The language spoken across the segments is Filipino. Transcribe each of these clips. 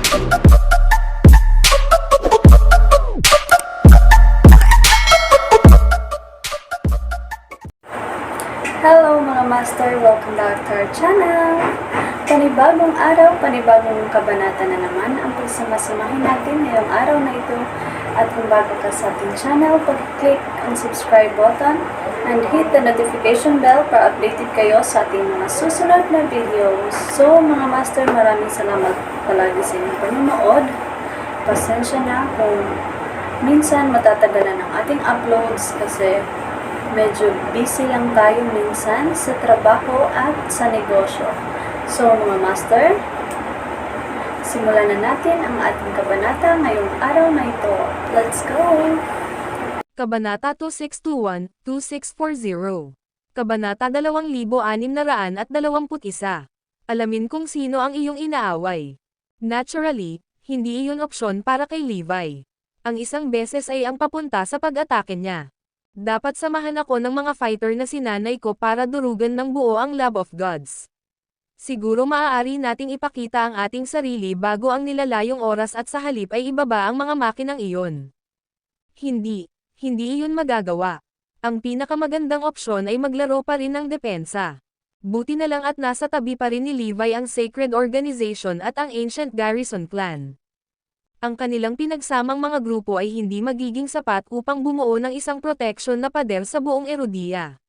Hello mga master! Welcome back to our channel! Panibagong araw, panibagong kabanata na naman ang pagsamasamahin natin ngayong araw na ito. At kung bago ka sa ating channel, pag-click ang subscribe button and hit the notification bell para updated kayo sa ating mga susunod na videos. So mga master, maraming salamat palagi sa inyong panonood. Pasensya na kung minsan matatagalan ang ating uploads kasi medyo busy lang tayo minsan sa trabaho at sa negosyo. So mga master, simulan na natin ang ating kabanata ngayong araw na ito. Let's go! Kabanata 2621-2640. Kabanata 2621. Alamin kung sino ang iyong inaaway. Naturally, hindi iyon opsyon para kay Levi. Ang isang beses ay ang papunta sa pag-atake niya. Dapat samahan ako ng mga fighter na sinanay ko para durugan ng buo ang Lab of Gods. Siguro maaari nating ipakita ang ating sarili bago ang nilalayong oras at sa halip ay ibaba ang mga makinang iyon. Hindi iyon magagawa. Ang pinakamagandang opsyon ay maglaro pa rin ng depensa. Buti na lang at nasa tabi pa rin ni Levi ang Sacred Organization at ang Ancient Garrison Clan. Ang kanilang pinagsamang mga grupo ay hindi magiging sapat upang bumuo ng isang proteksyon na pader sa buong Erudia.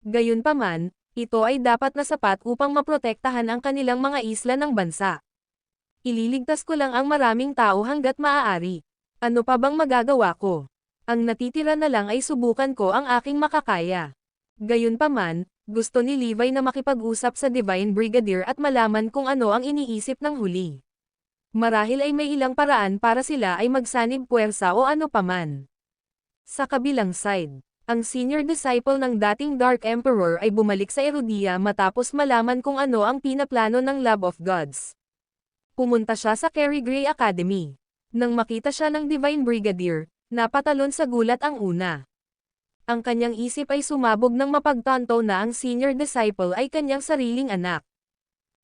Gayunpaman, ito ay dapat na sapat upang maprotektahan ang kanilang mga isla ng bansa. Ililigtas ko lang ang maraming tao hanggat maaari. Ano pa bang magagawa ko? Ang natitira na lang ay subukan ko ang aking makakaya. Gayunpaman, gusto ni Levi na makipag-usap sa Divine Brigadier at malaman kung ano ang iniisip ng huli. Marahil ay may ilang paraan para sila ay magsanib puwersa o ano paman. Sa kabilang side, ang senior disciple ng dating Dark Emperor ay bumalik sa Erudia matapos malaman kung ano ang pinaplano ng Lab of Gods. Pumunta siya sa Kerry Gray Academy. Nang makita siya ng Divine Brigadier, napatalon sa gulat ang una. Ang kanyang isip ay sumabog nang mapagtanto na ang senior disciple ay kanyang sariling anak.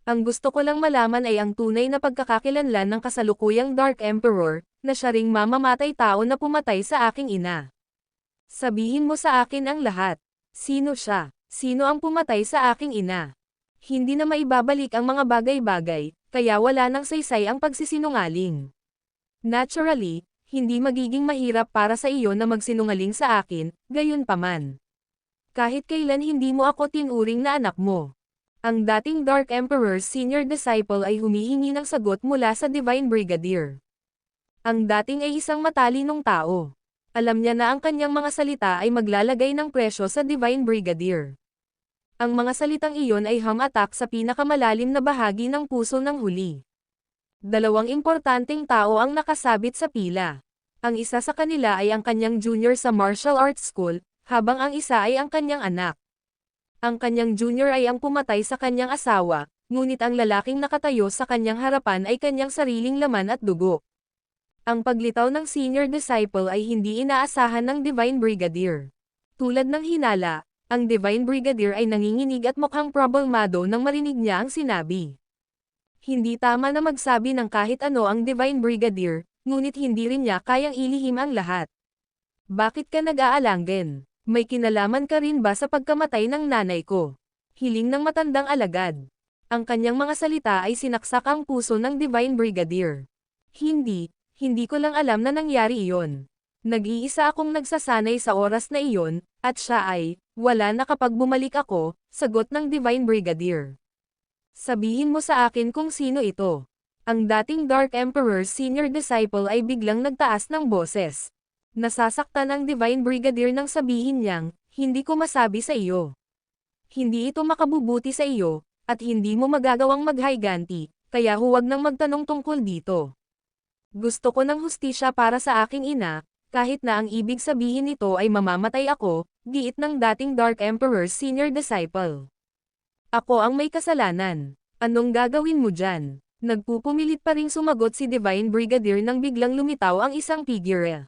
Ang gusto ko lang malaman ay ang tunay na pagkakakilanlan ng kasalukuyang Dark Emperor, na siya ring mamamatay tao na pumatay sa aking ina. Sabihin mo sa akin ang lahat. Sino siya? Sino ang pumatay sa aking ina? Hindi na maibabalik ang mga bagay-bagay, kaya wala nang saysay ang pagsisinungaling. Naturally, hindi magiging mahirap para sa iyo na magsinungaling sa akin, gayunpaman. Kahit kailan hindi mo ako tinuring na anak mo. Ang dating Dark Emperor's senior disciple ay humihingi ng sagot mula sa Divine Brigadier. Ang dating ay isang matalinong tao. Alam niya na ang kanyang mga salita ay maglalagay ng presyo sa Divine Brigadier. Ang mga salitang iyon ay ham-atak sa pinakamalalim na bahagi ng puso ng huli. Dalawang importanteng tao ang nakasabit sa pila. Ang isa sa kanila ay ang kanyang junior sa martial arts school, habang ang isa ay ang kanyang anak. Ang kanyang junior ay ang pumatay sa kanyang asawa, ngunit ang lalaking nakatayo sa kanyang harapan ay kanyang sariling laman at dugo. Ang paglitaw ng senior disciple ay hindi inaasahan ng Divine Brigadier. Tulad ng hinala, ang Divine Brigadier ay nanginginig at mukhang problemado nang marinig niya ang sinabi. Hindi tama na magsabi ng kahit ano ang Divine Brigadier, ngunit hindi rin niya kayang ilihim ang lahat. Bakit ka nag-aalanggen? May kinalaman ka rin ba sa pagkamatay ng nanay ko? Hiling ng matandang alagad. Ang kanyang mga salita ay sinaksak ang puso ng Divine Brigadier. Hindi ko lang alam na nangyari iyon. Nag-iisa akong nagsasanay sa oras na iyon, at siya ay, wala na kapag bumalik ako, sagot ng Divine Brigadier. Sabihin mo sa akin kung sino ito. Ang dating Dark Emperor's senior disciple ay biglang nagtaas ng boses. Nasasaktan ang Divine Brigadier nang sabihin niyang, hindi ko masabi sa iyo. Hindi ito makabubuti sa iyo, at hindi mo magagawang maghayganti, kaya huwag nang magtanong tungkol dito. Gusto ko ng hustisya para sa aking ina, kahit na ang ibig sabihin nito ay mamamatay ako, giit ng dating Dark Emperor's senior disciple. Ako ang may kasalanan. Anong gagawin mo dyan? Nagpupumilit pa ring sumagot si Divine Brigadier nang biglang lumitaw ang isang figure.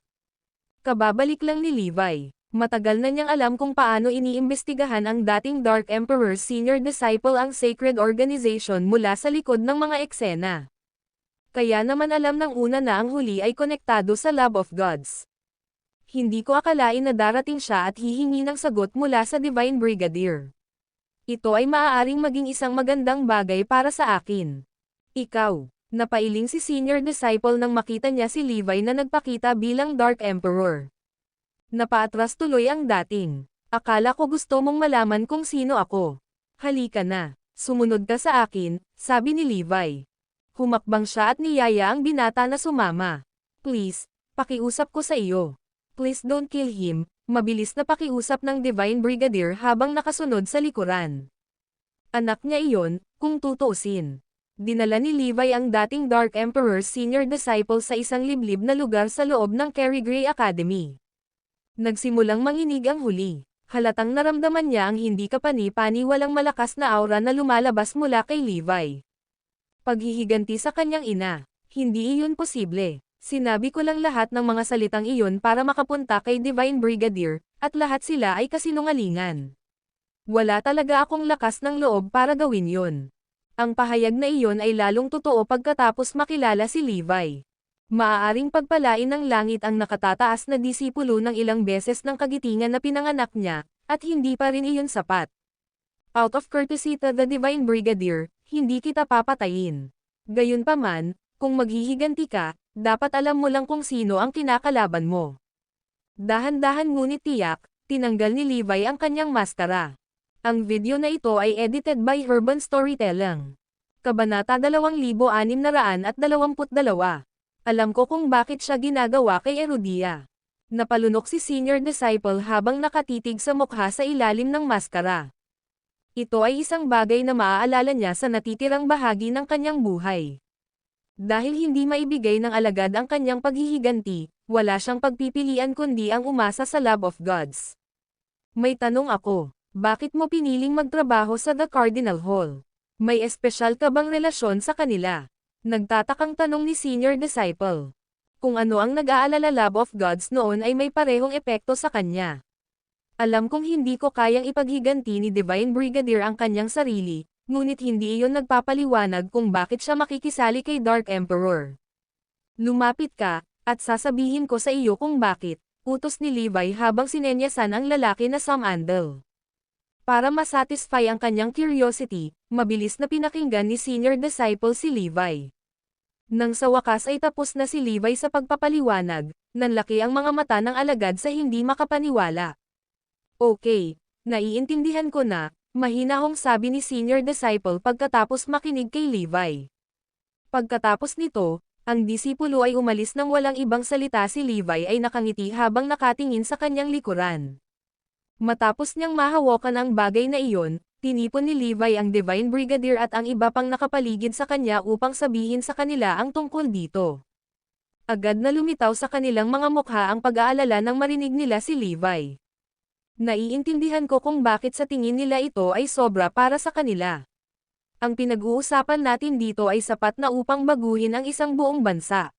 Kababalik lang ni Levi. Matagal na niyang alam kung paano iniimbestigahan ang dating Dark Emperor's senior disciple ang Sacred Organization mula sa likod ng mga eksena. Kaya naman alam ng una na ang huli ay konektado sa Love of Gods. Hindi ko akalain na darating siya at hihingi ng sagot mula sa Divine Brigadier. Ito ay maaaring maging isang magandang bagay para sa akin. Ikaw, napailing si Senior Disciple nang makita niya si Levi na nagpakita bilang Dark Emperor. Napaatras tuloy ang dating. Akala ko gusto mong malaman kung sino ako. Halika na, sumunod ka sa akin, sabi ni Levi. Humakbang siya at niyaya ang binata na sumama. Please, pakiusap ko sa iyo. Please don't kill him, mabilis na pakiusap ng Divine Brigadier habang nakasunod sa likuran. Anak niya iyon, kung tutuusin. Dinala ni Levi ang dating Dark Emperor's senior disciple sa isang liblib na lugar sa loob ng Kerry Gray Academy. Nagsimulang manginig ang huli. Halatang naramdaman niya ang hindi kapani-pani walang malakas na aura na lumalabas mula kay Levi. Paghihiganti sa kanyang ina. Hindi iyon posible. Sinabi ko lang lahat ng mga salitang iyon para makapunta kay Divine Brigadier, at lahat sila ay kasinungalingan. Wala talaga akong lakas ng loob para gawin yun. Ang pahayag na iyon ay lalong totoo pagkatapos makilala si Levi. Maaaring pagpalain ng langit ang nakatataas na disipulo ng ilang beses ng kagitingan na pinanganak niya, at hindi pa rin iyon sapat. Out of courtesy to the Divine Brigadier, hindi kita papatayin. Gayunpaman, kung maghihiganti ka, dapat alam mo lang kung sino ang kinakalaban mo. Dahan-dahan ngunit tiyak, tinanggal ni Levi ang kanyang maskara. Ang video na ito ay edited by Urban Storytelling. Kabanata 2622. Alam ko kung bakit siya ginagawa kay Erudia. Napalunok si Senior Disciple habang nakatitig sa mukha sa ilalim ng maskara. Ito ay isang bagay na maaalala niya sa natitirang bahagi ng kanyang buhay. Dahil hindi maibigay ng alagad ang kanyang paghihiganti, wala siyang pagpipilian kundi ang umasa sa Love of Gods. May tanong ako, bakit mo piniling magtrabaho sa The Cardinal Hall? May espesyal ka bang relasyon sa kanila? Nagtatakang tanong ni Senior Disciple. Kung ano ang nag-aalala Love of Gods noon ay may parehong epekto sa kanya. Alam kong hindi ko kayang ipaghiganti ni Divine Brigadier ang kanyang sarili, ngunit hindi iyon nagpapaliwanag kung bakit siya makikisali kay Dark Emperor. Lumapit ka, at sasabihin ko sa iyo kung bakit, utos ni Levi habang sinenyasan ang lalaki na Samandal. Para masatisfy ang kanyang curiosity, mabilis na pinakinggan ni Senior Disciple si Levi. Nang sa wakas ay tapos na si Levi sa pagpapaliwanag, nanlaki ang mga mata ng alagad sa hindi makapaniwala. Okay, naiintindihan ko na, mahinahong sabi ni Senior Disciple pagkatapos makinig kay Levi. Pagkatapos nito, ang disipulo ay umalis nang walang ibang salita. Si Levi ay nakangiti habang nakatingin sa kanyang likuran. Matapos niyang mahawakan ang bagay na iyon, tinipon ni Levi ang Divine Brigadier at ang iba pang nakapaligid sa kanya upang sabihin sa kanila ang tungkol dito. Agad na lumitaw sa kanilang mga mukha ang pag-aalala nang marinig nila si Levi. Naiintindihan ko kung bakit sa tingin nila ito ay sobra para sa kanila. Ang pinag-uusapan natin dito ay sapat na upang baguhin ang isang buong bansa.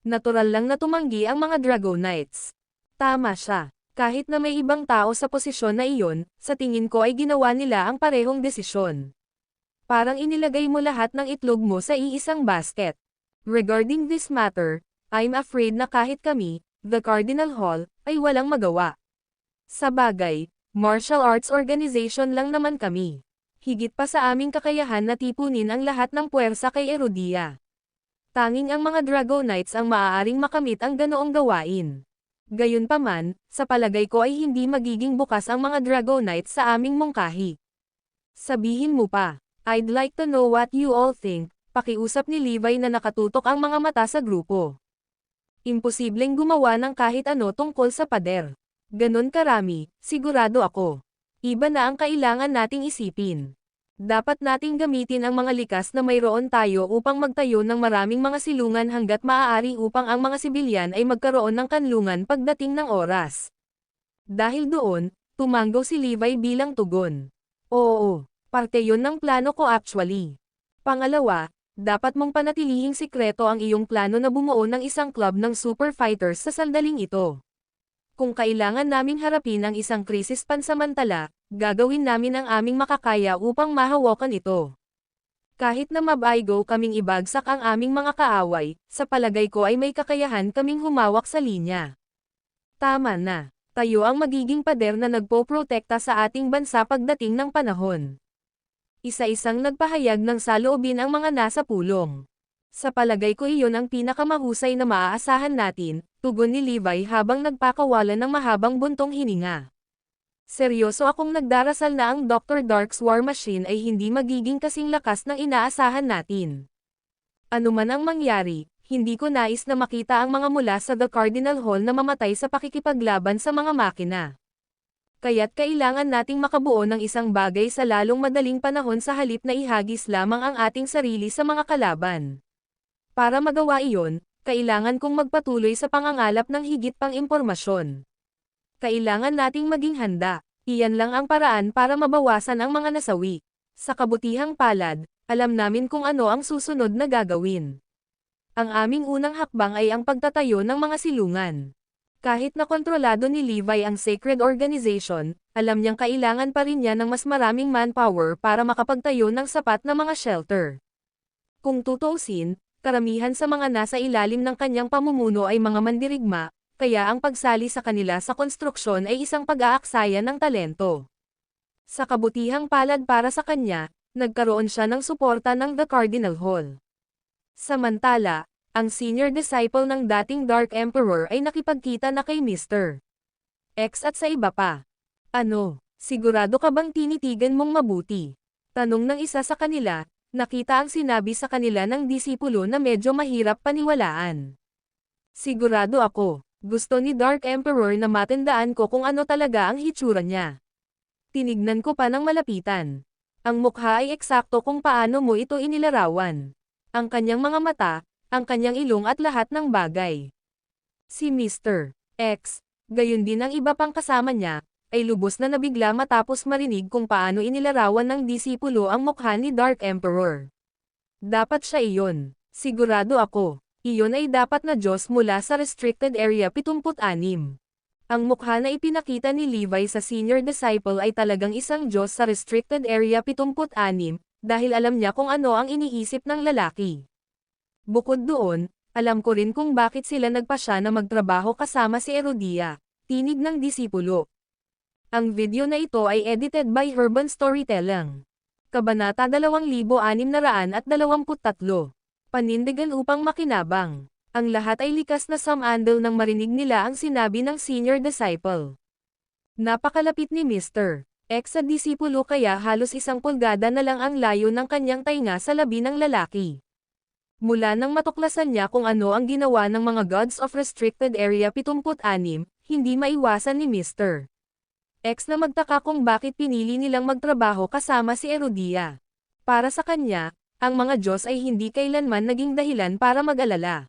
Natural lang na tumanggi ang mga Dragonites. Tama siya. Kahit na may ibang tao sa posisyon na iyon, sa tingin ko ay ginawa nila ang parehong desisyon. Parang inilagay mo lahat ng itlog mo sa iisang basket. Regarding this matter, I'm afraid na kahit kami, the Cardinal Hall, ay walang magawa. Sa bagay, martial arts organization lang naman kami. Higit pa sa aming kakayahan na tipunin ang lahat ng puwersa kay Erudia. Tanging ang mga Dragonites ang maaaring makamit ang ganoong gawain. Gayunpaman, sa palagay ko ay hindi magiging bukas ang mga Dragonites sa aming mungkahi. Sabihin mo pa, I'd like to know what you all think, pakiusap ni Levi na nakatutok ang mga mata sa grupo. Imposibleng gumawa ng kahit ano tungkol sa pader. Ganon karami, sigurado ako. Iba na ang kailangan nating isipin. Dapat nating gamitin ang mga likas na mayroon tayo upang magtayo ng maraming mga silungan hanggat maaari upang ang mga sibilyan ay magkaroon ng kanlungan pagdating ng oras. Dahil doon, tumanggaw si Levi bilang tugon. Oo, parte yon ng plano ko actually. Pangalawa, dapat mong panatilihing sikreto ang iyong plano na bumuo ng isang club ng super fighters sa sandaling ito. Kung kailangan naming harapin ang isang krisis pansamantala, gagawin namin ang aming makakaya upang mahawakan ito. Kahit na mabaygo kaming ibagsak ang aming mga kaaway, sa palagay ko ay may kakayahan kaming humawak sa linya. Tama na. Tayo ang magiging pader na nagpoprotekta sa ating bansa pagdating ng panahon. Isa-isang nagpahayag ng saloobin ang mga nasa pulong. Sa palagay ko iyon ang pinakamahusay na maaasahan natin, tugon ni Levi habang nagpakawalan ng mahabang buntong hininga. Seryoso akong nagdarasal na ang Dr. Dark's War Machine ay hindi magiging kasing lakas ng inaasahan natin. Ano man ang mangyari, hindi ko nais na makita ang mga mula sa The Cardinal Hall na mamatay sa pakikipaglaban sa mga makina. Kaya't kailangan nating makabuo ng isang bagay sa lalong madaling panahon sa halip na ihagis lamang ang ating sarili sa mga kalaban. Para magawa iyon, kailangan kong magpatuloy sa pangangalap ng higit pang impormasyon. Kailangan nating maging handa. Iyan lang ang paraan para mabawasan ang mga nasawi. Sa kabutihang palad, alam namin kung ano ang susunod na gagawin. Ang aming unang hakbang ay ang pagtatayo ng mga silungan. Kahit na kontrolado ni Levi ang Sacred Organization, alam niyang kailangan pa rin niya ng mas maraming manpower para makapagtayo ng sapat na mga shelter. Kung tutuusin, karamihan sa mga nasa ilalim ng kanyang pamumuno ay mga mandirigma, kaya ang pagsali sa kanila sa konstruksyon ay isang pag-aaksaya ng talento. Sa kabutihang palad para sa kanya, nagkaroon siya ng suporta ng The Cardinal Hall. Samantala, ang senior disciple ng dating Dark Emperor ay nakipagkita na kay Mr. X at sa iba pa. Ano, sigurado ka bang tinitigan mong mabuti? Tanong ng isa sa kanila, nakita ang sinabi sa kanila ng disipulo na medyo mahirap paniwalaan. Sigurado ako. Gusto ni Dark Emperor na matandaan ko kung ano talaga ang hitsura niya. Tinignan ko pa ng malapitan. Ang mukha ay eksakto kung paano mo ito inilarawan. Ang kanyang mga mata, ang kanyang ilong at lahat ng bagay. Si Mr. X, gayon din ang iba pang kasama niya, ay lubos na nabigla matapos marinig kung paano inilarawan ng disipulo ang mukha ni Dark Emperor. Dapat siya iyon. Sigurado ako. Iyon ay dapat na Diyos mula sa Restricted Area 76. Ang mukha na ipinakita ni Levi sa senior disciple ay talagang isang Diyos sa Restricted Area 76, dahil alam niya kung ano ang iniisip ng lalaki. Bukod doon, alam ko rin kung bakit sila nagpasya na magtrabaho kasama si Herodia, tinig ng disipulo. Ang video na ito ay edited by Herban Storytelling. Kabanata 2623. Panindigan upang makinabang. Ang lahat ay likas na samandal nang marinig nila ang sinabi ng senior disciple. Napakalapit ni Mr. X sa disipulo kaya halos 1 pulgada na lang ang layo ng kanyang tainga sa labi ng lalaki. Mula nang matuklasan niya kung ano ang ginawa ng mga Gods of Restricted Area 76, hindi maiwasan ni Mr. X na magtaka kung bakit pinili nilang magtrabaho kasama si Herodia. Para sa kanya, ang mga Diyos ay hindi kailanman naging dahilan para mag-alala.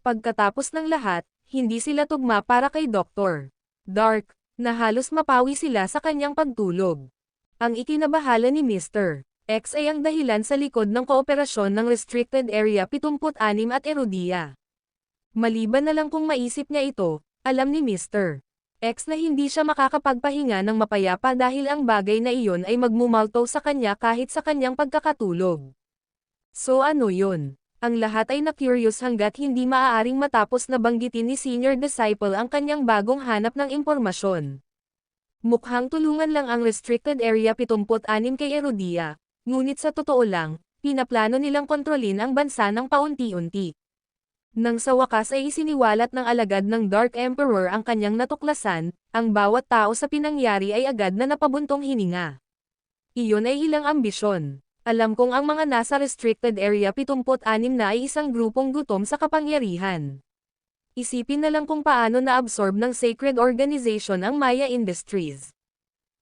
Pagkatapos ng lahat, hindi sila tugma para kay Dr. Dark, na halos mapawi sila sa kanyang pagtulog. Ang ikinabahala ni Mr. X ay ang dahilan sa likod ng kooperasyon ng Restricted Area 76 at Herodia. Maliban na lang kung maisip niya ito, alam ni Mr. X na hindi siya makakapagpahinga ng mapayapa dahil ang bagay na iyon ay magmumalto sa kanya kahit sa kanyang pagkakatulog. So ano yun? Ang lahat ay na-curious hanggat hindi maaaring matapos na banggitin ni senior disciple ang kanyang bagong hanap ng impormasyon. Mukhang tulungan lang ang Restricted Area 76 kay Herodia, ngunit sa totoo lang, pinaplano nilang kontrolin ang bansa ng paunti-unti. Nang sa wakas ay isiniwalat ng alagad ng Dark Emperor ang kanyang natuklasan, ang bawat tao sa pinangyari ay agad na napabuntong hininga. Iyon ay ilang ambisyon. Alam kong ang mga nasa Restricted Area 76 na ay isang grupong gutom sa kapangyarihan. Isipin na lang kung paano na-absorb ng Sacred Organization ang Maya Industries.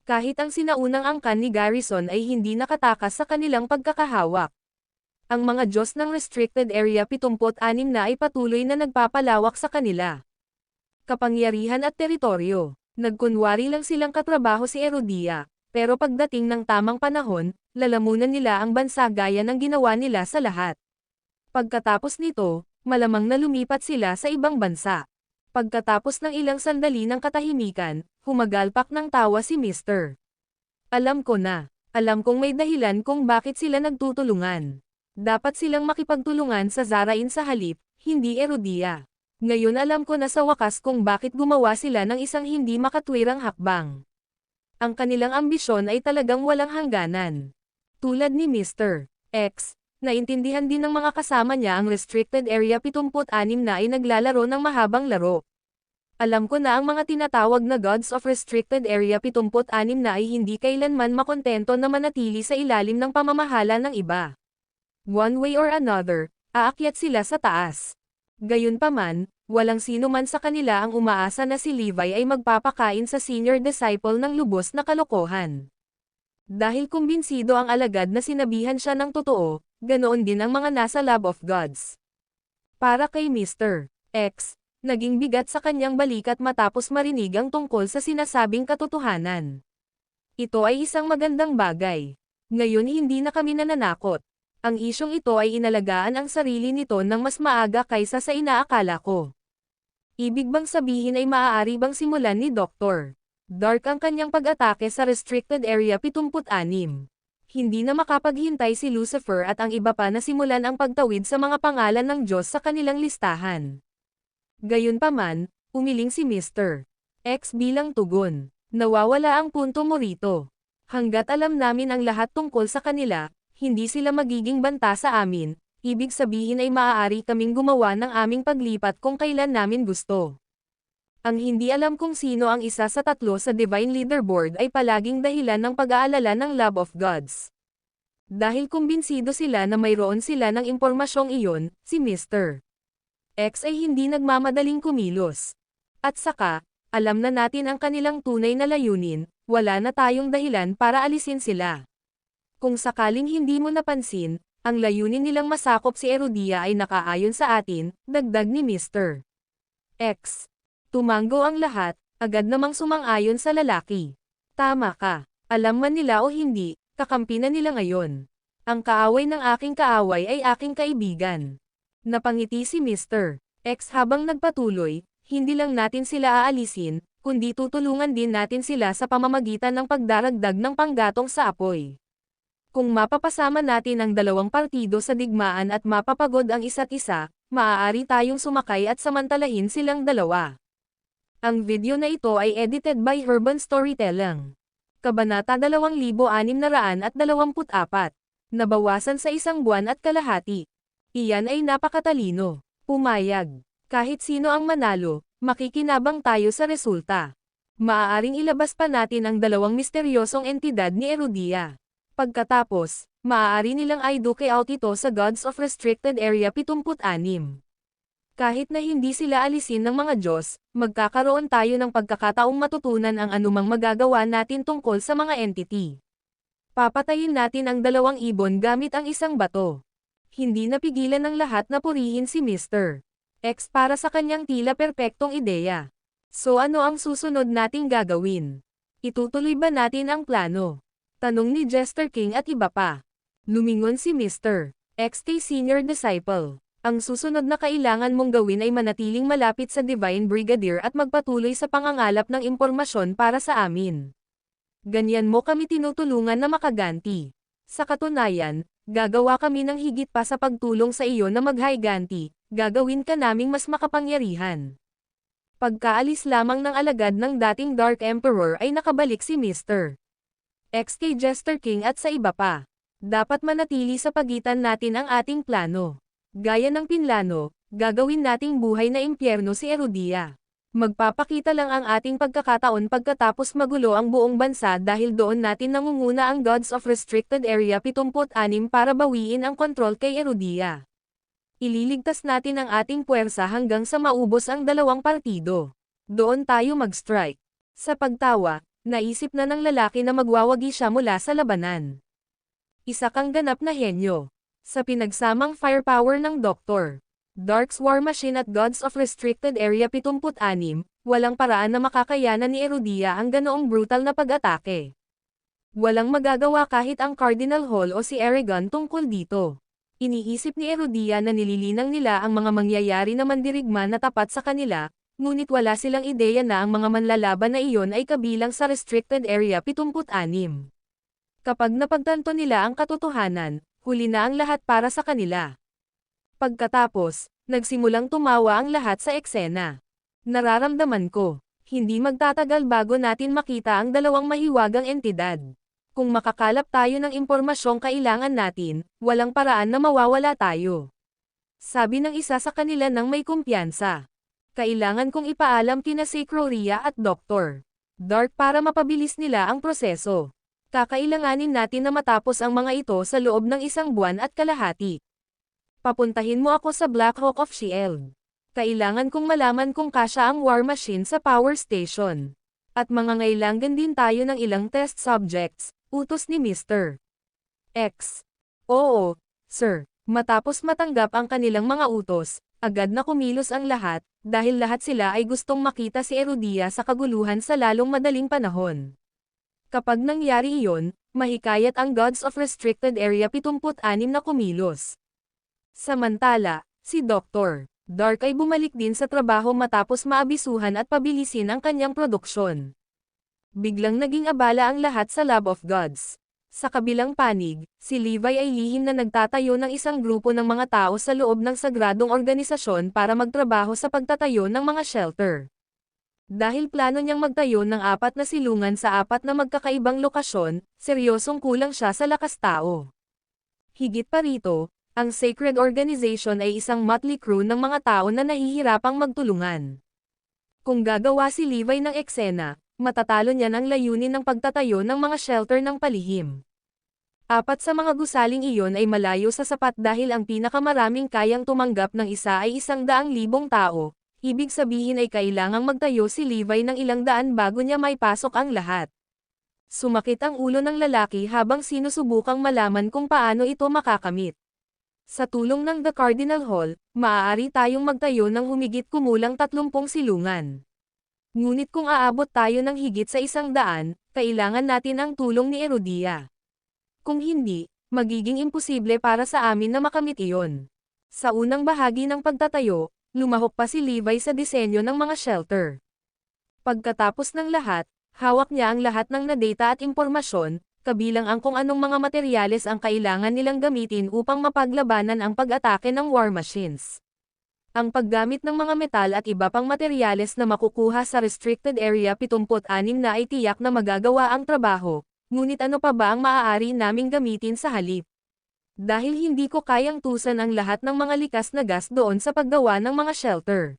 Kahit ang sinaunang angkan ni Garrison ay hindi nakatakas sa kanilang pagkakahawak. Ang mga Diyos ng Restricted Area 76 na ay patuloy na nagpapalawak sa kanila. Kapangyarihan at teritoryo. Nagkunwari lang silang katrabaho si Herodia, pero pagdating ng tamang panahon, lalamunan nila ang bansa gaya ng ginawa nila sa lahat. Pagkatapos nito, malamang na lumipat sila sa ibang bansa. Pagkatapos ng ilang sandali ng katahimikan, humagalpak ng tawa si Mr. Alam ko na. Alam kong may dahilan kung bakit sila nagtutulungan. Dapat silang makipagtulungan sa Zarain sa halip, hindi Erudia. Ngayon alam ko na sa wakas kung bakit gumawa sila ng isang hindi makatwirang hakbang. Ang kanilang ambisyon ay talagang walang hangganan. Tulad ni Mr. X, naintindihan din ng mga kasama niya ang Restricted Area 76 na ay naglalaro ng mahabang laro. Alam ko na ang mga tinatawag na Gods of Restricted Area 76 na ay hindi kailanman makontento na manatili sa ilalim ng pamamahala ng iba. One way or another, aakyat sila sa taas. Gayunpaman, walang sino man sa kanila ang umaasa na si Levi ay magpapakain sa senior disciple ng lubos na kalokohan. Dahil kumbinsido ang alagad na sinabihan siya ng totoo, ganoon din ang mga nasa Lab of Gods. Para kay Mr. X, naging bigat sa kanyang balikat matapos marinig ang tungkol sa sinasabing katotohanan. Ito ay isang magandang bagay. Ngayon hindi na kami nananakot. Ang isyong ito ay inalagaan ang sarili nito ng mas maaga kaysa sa inaakala ko. Ibig bang sabihin ay maaari bang simulan ni Dr. Dark ang kanyang pag-atake sa Restricted Area 76? Hindi na makapaghintay si Lucifer at ang iba pa na simulan ang pagtawid sa mga pangalan ng Diyos sa kanilang listahan. Gayunpaman, umiling si Mr. X bilang tugon. Nawawala ang punto mo rito. Hanggat alam namin ang lahat tungkol sa kanila, hindi sila magiging banta sa amin, ibig sabihin ay maaari kaming gumawa ng aming paglipat kung kailan namin gusto. Ang hindi alam kung sino ang isa sa tatlo sa Divine Leaderboard ay palaging dahilan ng pag-aalala ng Lab of Gods. Dahil kumbinsido sila na mayroon sila ng impormasyong iyon, si Mr. X ay hindi nagmamadaling kumilos. At saka, alam na natin ang kanilang tunay na layunin, wala na tayong dahilan para alisin sila. Kung sakaling hindi mo napansin, ang layunin nilang masakop si Erudia ay nakaayon sa atin, dagdag ni Mr. X. Tumango ang lahat, agad namang sumang-ayon sa lalaki. Tama ka. Alam man nila o hindi, kakampi na nila ngayon. Ang kaaway ng aking kaaway ay aking kaibigan. Napangiti si Mr. X habang nagpatuloy, hindi lang natin sila aalisin, kundi tutulungan din natin sila sa pamamagitan ng pagdaragdag ng panggatong sa apoy. Kung mapapasama natin ang dalawang partido sa digmaan at mapapagod ang isa't isa, maaari tayong sumakay at samantalahin silang dalawa. Ang video na ito ay edited by Herban Storytelling. Kabanata 2624. Nabawasan sa 1 buwan at kalahati. Iyan ay napakatalino. Pumayag. Kahit sino ang manalo, makikinabang tayo sa resulta. Maaaring ilabas pa natin ang dalawang misteryosong entidad ni Erudia. Pagkatapos, maaari nilang i-duke out ito sa Gods of Restricted Area 76. Kahit na hindi sila alisin ng mga Diyos, magkakaroon tayo ng pagkakataong matutunan ang anumang magagawa natin tungkol sa mga entity. Papatayin natin ang dalawang ibon gamit ang isang bato. Hindi napigilan ng lahat na purihin si Mr. X para sa kanyang tila perpektong ideya. So ano ang susunod nating gagawin? Itutuloy ba natin ang plano? Tanong ni Jester King at iba pa. Lumingon si Mr. X kay Senior Disciple. Ang susunod na kailangan mong gawin ay manatiling malapit sa Divine Brigadier at magpatuloy sa pangangalap ng impormasyon para sa amin. Ganyan mo kami tinutulungan na makaganti. Sa katunayan, gagawa kami ng higit pa sa pagtulong sa iyo na maghayganti, gagawin ka naming mas makapangyarihan. Pagkaalis lamang ng alagad ng dating Dark Emperor ay nakabalik si Mr. X kay Jester King at sa iba pa. Dapat manatili sa pagitan natin ang ating plano. Gaya ng pinlano, gagawin nating buhay na impyerno si Erudia. Magpapakita lang ang ating pagkakataon pagkatapos magulo ang buong bansa dahil doon natin nangunguna ang Gods of Restricted Area 76 para bawiin ang kontrol kay Erudia. Ililigtas natin ang ating puwersa hanggang sa maubos ang dalawang partido. Doon tayo mag-strike. Sa pagtawa, naisip na ng lalaki na magwawagi siya mula sa labanan. Isa kang ganap na henyo. Sa pinagsamang firepower ng Dr. Dark's War Machine at Gods of Restricted Area 76, walang paraan na makakayanan ni Erudia ang ganoong brutal na pag-atake. Walang magagawa kahit ang Cardinal Hall o si Eragon tungkol dito. Iniisip ni Erudia na nililinang nila ang mga mangyayari na mandirigma na tapat sa kanila, ngunit wala silang ideya na ang mga manlalaban na iyon ay kabilang sa Restricted Area 76. Kapag napagtanto nila ang katotohanan, huli na ang lahat para sa kanila. Pagkatapos, nagsimulang tumawa ang lahat sa eksena. Nararamdaman ko, hindi magtatagal bago natin makita ang dalawang mahiwagang entidad. Kung makakalap tayo ng impormasyong kailangan natin, walang paraan na mawawala tayo. Sabi ng isa sa kanila nang may kumpiyansa. Kailangan kong ipaalam kina Secroria at Dr. Dark para mapabilis nila ang proseso. Kakailanganin natin na matapos ang mga ito sa loob ng 1 buwan at kalahati. Papuntahin mo ako sa Black Hawk of Shield. Kailangan kong malaman kung kasya ang war machine sa power station. At mangangailangan din tayo ng ilang test subjects, utos ni Mr. X. Oo, sir. Matapos matanggap ang kanilang mga utos, agad na kumilos ang lahat, dahil lahat sila ay gustong makita si Erudia sa kaguluhan sa lalong madaling panahon. Kapag nangyari iyon, mahikayat ang Gods of Restricted Area 76 na kumilos. Samantala, si Dr. Dark ay bumalik din sa trabaho matapos maabisuhan at pabilisin ang kanyang produksyon. Biglang naging abala ang lahat sa Lab of Gods. Sa kabilang panig, si Levi ay lihim na nagtatayo ng isang grupo ng mga tao sa loob ng sagradong organisasyon para magtrabaho sa pagtatayo ng mga shelter. Dahil plano niyang magtayo ng 4 na silungan sa 4 na magkakaibang lokasyon, seryosong kulang siya sa lakas tao. Higit pa rito, ang Sacred Organization ay isang motley crew ng mga tao na nahihirapang magtulungan. Kung gagawa si Levi ng eksena, matatalo niya ang layunin ng pagtatayo ng mga shelter ng palihim. 4 sa mga gusaling iyon ay malayo sa sapat dahil ang pinakamaraming kayang tumanggap ng isa ay 100,000 tao, ibig sabihin ay kailangang magtayo si Levi ng 100 bago niya maipasok ang lahat. Sumakit ang ulo ng lalaki habang sinusubukang malaman kung paano ito makakamit. Sa tulong ng The Cardinal Hall, maaari tayong magtayo ng humigit kumulang 30 silungan. Ngunit kung aabot tayo ng higit sa 100, kailangan natin ang tulong ni Erudia. Kung hindi, magiging imposible para sa amin na makamit iyon. Sa unang bahagi ng pagtatayo, lumahok pa si Levi sa disenyo ng mga shelter. Pagkatapos ng lahat, hawak niya ang lahat ng na-data at impormasyon, kabilang ang kung anong mga materyales ang kailangan nilang gamitin upang mapaglabanan ang pag-atake ng war machines. Ang paggamit ng mga metal at iba pang materyales na makukuha sa Restricted Area 76 na ay tiyak na magagawa ang trabaho, ngunit ano pa ba ang maaari naming gamitin sa halip? Dahil hindi ko kayang tusan ang lahat ng mga likas na gas doon sa paggawa ng mga shelter.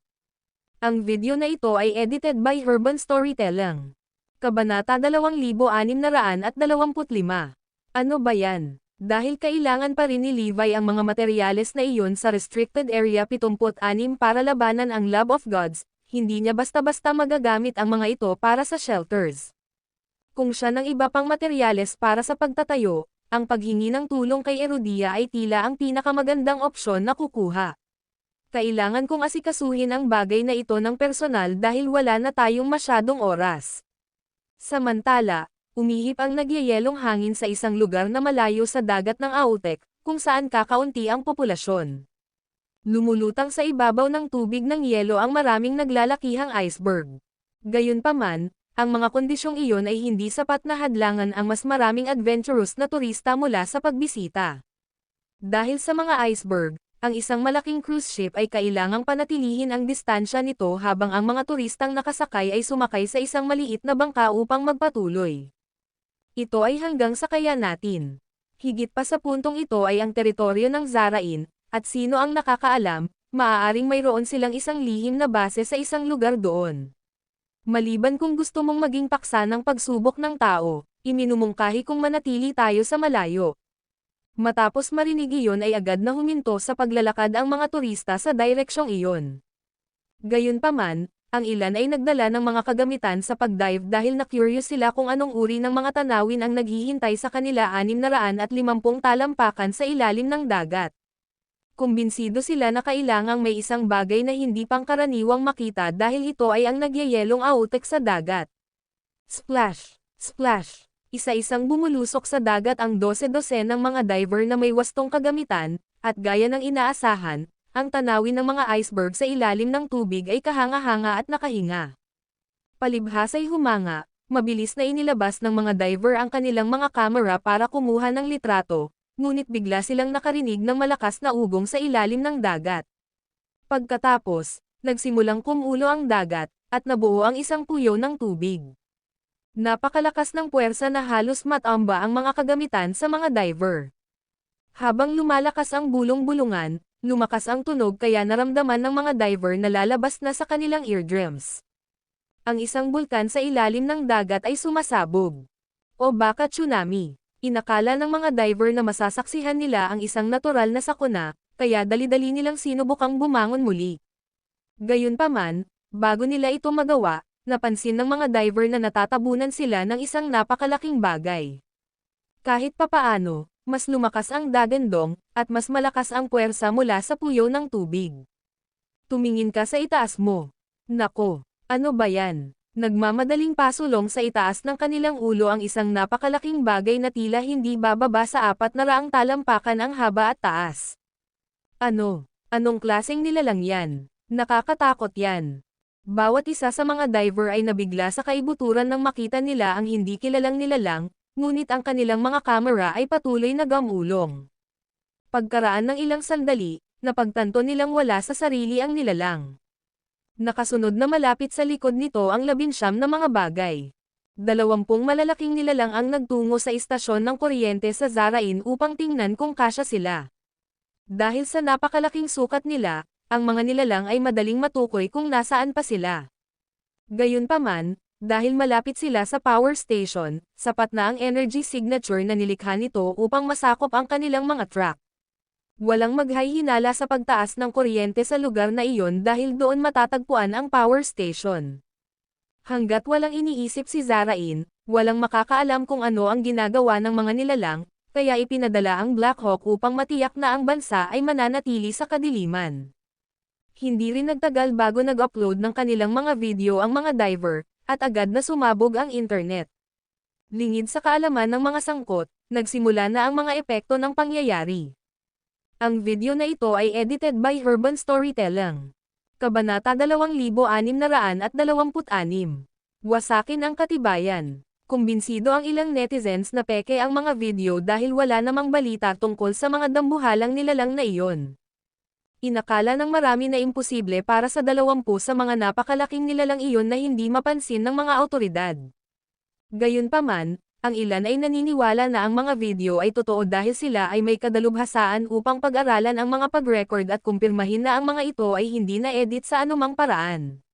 Ang video na ito ay edited by Urban Storytelling. Kabanata 2625. Ano ba yan? Dahil kailangan pa rin ni Levi ang mga materyales na iyon sa Restricted Area 76 para labanan ang Lab of Gods, hindi niya basta-basta magagamit ang mga ito para sa shelters. Kung siya ng iba pang materyales para sa pagtatayo, ang paghingi ng tulong kay Erudia ay tila ang pinakamagandang opsyon na kukuha. Kailangan kong asikasuhin ang bagay na ito ng personal dahil wala na tayong masyadong oras. Samantala, umihip ang nagyayelong hangin sa isang lugar na malayo sa dagat ng Autec, kung saan kakaunti ang populasyon. Lumulutang sa ibabaw ng tubig ng yelo ang maraming naglalakihang iceberg. Gayunpaman, ang mga kondisyong iyon ay hindi sapat na hadlangan ang mas maraming adventurous na turista mula sa pagbisita. Dahil sa mga iceberg, ang isang malaking cruise ship ay kailangang panatilihin ang distansya nito habang ang mga turistang nakasakay ay sumakay sa isang maliit na bangka upang magpatuloy. Ito ay hanggang sa kaya natin. Higit pa sa puntong ito ay ang teritoryo ng Zarain, at sino ang nakakaalam, maaaring mayroon silang isang lihim na base sa isang lugar doon. Maliban kung gusto mong maging paksa ng pagsubok ng tao, iminumungkahi kung manatili tayo sa malayo. Matapos marinig iyon ay agad na huminto sa paglalakad ang mga turista sa direksyong iyon. Gayunpaman, ang ilan ay nagdala ng mga kagamitan sa pagdive dahil na-curious sila kung anong uri ng mga tanawin ang naghihintay sa kanila 650 talampakan sa ilalim ng dagat. Kumbinsido sila na kailangang may isang bagay na hindi pangkaraniwang makita dahil ito ay ang nagyayelong Autec sa dagat. Splash! Splash! Isa-isang bumulusok sa dagat ang 12 ng mga diver na may wastong kagamitan, at gaya ng inaasahan, ang tanawin ng mga iceberg sa ilalim ng tubig ay kahanga-hanga at nakahinga. Palibhas ay humanga, Mabilis na inilabas ng mga diver ang kanilang mga kamera para kumuha ng litrato, ngunit bigla silang nakarinig ng malakas na ugong sa ilalim ng dagat. Pagkatapos, nagsimulang kumulo ang dagat, at nabuo ang isang puyo ng tubig. Napakalakas ng puwersa na halos matamba ang mga kagamitan sa mga diver. Habang lumalakas ang bulong-bulungan, lumakas ang tunog kaya naramdaman ng mga diver na lalabas na sa kanilang eardrums. Ang isang bulkan sa ilalim ng dagat ay sumasabog. O baka tsunami. Inakala ng mga diver na masasaksihan nila ang isang natural na sakuna, kaya dali-dali nilang sinubukang bumangon muli. Gayunpaman, bago nila ito magawa, napansin ng mga diver na natatabunan sila ng isang napakalaking bagay. Kahit papaano, mas lumakas ang dagandong, at mas malakas ang puwersa mula sa puyo ng tubig. Tumingin ka sa itaas mo. Nako, ano ba yan? Nagmamadaling pasulong sa itaas ng kanilang ulo ang isang napakalaking bagay na tila hindi bababa sa 400 talampakan ang haba at taas. Ano? Anong klaseng nilalang yan? Nakakatakot yan. Bawat isa sa mga diver ay nabigla sa kaibuturan nang makita nila ang hindi kilalang nilalang, ngunit ang kanilang mga kamera ay patuloy na gamulong. Pagkaraan ng ilang sandali, napagtanto nilang wala sa sarili ang nilalang. Nakasunod na malapit sa likod nito ang 19 na mga bagay. 20 malalaking nilalang ang nagtungo sa istasyon ng kuryente sa Zarain upang tingnan kung kasya sila. Dahil sa napakalaking sukat nila, ang mga nilalang ay madaling matukoy kung nasaan pa sila. Gayunpaman, dahil malapit sila sa power station, sapat na ang energy signature na nilikha nito upang masakop ang kanilang mga truck. Walang maghay-hinala sa pagtaas ng kuryente sa lugar na iyon dahil doon matatagpuan ang power station. Hanggat walang iniisip si Zarain, walang makakaalam kung ano ang ginagawa ng mga nilalang, kaya ipinadala ang Black Hawk upang matiyak na ang bansa ay mananatili sa kadiliman. Hindi rin nagtagal bago nag-upload ng kanilang mga video ang mga diver, at agad na sumabog ang internet. Lingid sa kaalaman ng mga sangkot, nagsimula na ang mga epekto ng pangyayari. Ang video na ito ay edited by Urban Storytelling. Kabanata 2626. Wasakin ang katibayan. Kumbinsido ang ilang netizens na peke ang mga video dahil wala namang balita tungkol sa mga dambuhalang nilalang na iyon. Inakala ng marami na imposible para sa 20 sa mga napakalaking nilalang iyon na hindi mapansin ng mga awtoridad. Gayunpaman, ang ilan ay naniniwala na ang mga video ay totoo dahil sila ay may kadalubhasaan upang pag-aralan ang mga pag-record at kumpirmahin na ang mga ito ay hindi na-edit sa anumang paraan.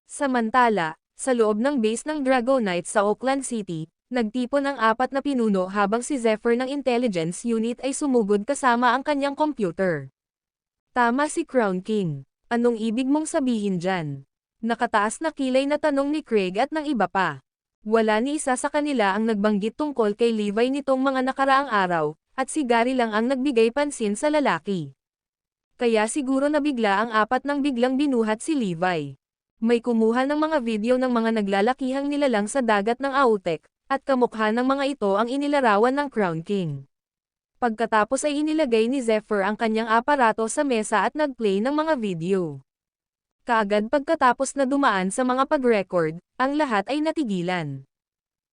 Samantala, sa loob ng base ng Dragonite sa Oakland City, nagtipon ang 4 na pinuno habang si Zephyr ng intelligence unit ay sumugod kasama ang kanyang computer. Tama si Crown King. Anong ibig mong sabihin dyan? Nakataas na kilay na tanong ni Craig at ng iba pa. Wala ni isa sa kanila ang nagbanggit tungkol kay Levi nitong mga nakaraang araw, at si Gary lang ang nagbigay pansin sa lalaki. Kaya siguro nabigla ang 4 nang biglang binuhat si Levi. May kumuha ng mga video ng mga naglalakihang nilalang sa dagat ng Autek, at kamukha ng mga ito ang inilarawan ng Crown King. Pagkatapos ay inilagay ni Zephyr ang kanyang aparato sa mesa at nagplay ng mga video. Kaagad pagkatapos na dumaan sa mga pag-record, ang lahat ay natigilan.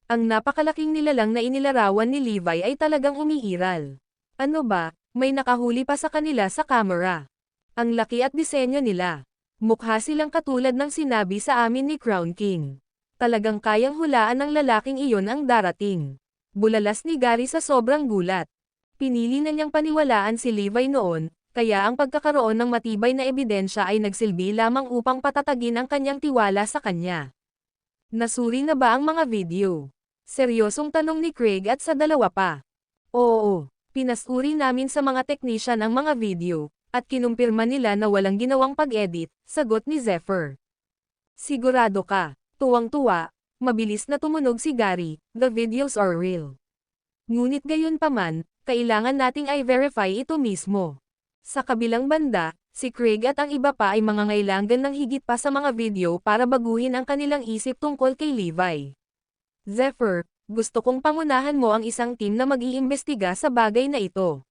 Ang napakalaking nilalang na inilarawan ni Levi ay talagang umiiral. Ano ba, may nakahuli pa sa kanila sa camera. Ang laki at disenyo nila. Mukha silang katulad ng sinabi sa amin ni Crown King. Talagang kayang hulaan ng lalaking iyon ang darating. Bulalas ni Gary sa sobrang gulat. Pinili na niyang paniwalaan si Levi noon, kaya ang pagkakaroon ng matibay na ebidensya ay nagsilbi lamang upang patatagin ang kanyang tiwala sa kanya. Nasuri na ba ang mga video? Seryosong tanong ni Craig at sa dalawa pa. Oo, pinasuri namin sa mga teknisyan ang mga video, at kinumpirma nila na walang ginawang pag-edit, sagot ni Zephyr. Sigurado ka, tuwang-tuwa, mabilis na tumunog si Gary, the videos are real. Ngunit gayunpaman, kailangan nating i-verify ito mismo. Sa kabilang banda, si Craig at ang iba pa ay mangangailangan ng higit pa sa mga video para baguhin ang kanilang isip tungkol kay Levi. Zephyr, gusto kong pangunahan mo ang isang team na mag-iimbestiga sa bagay na ito.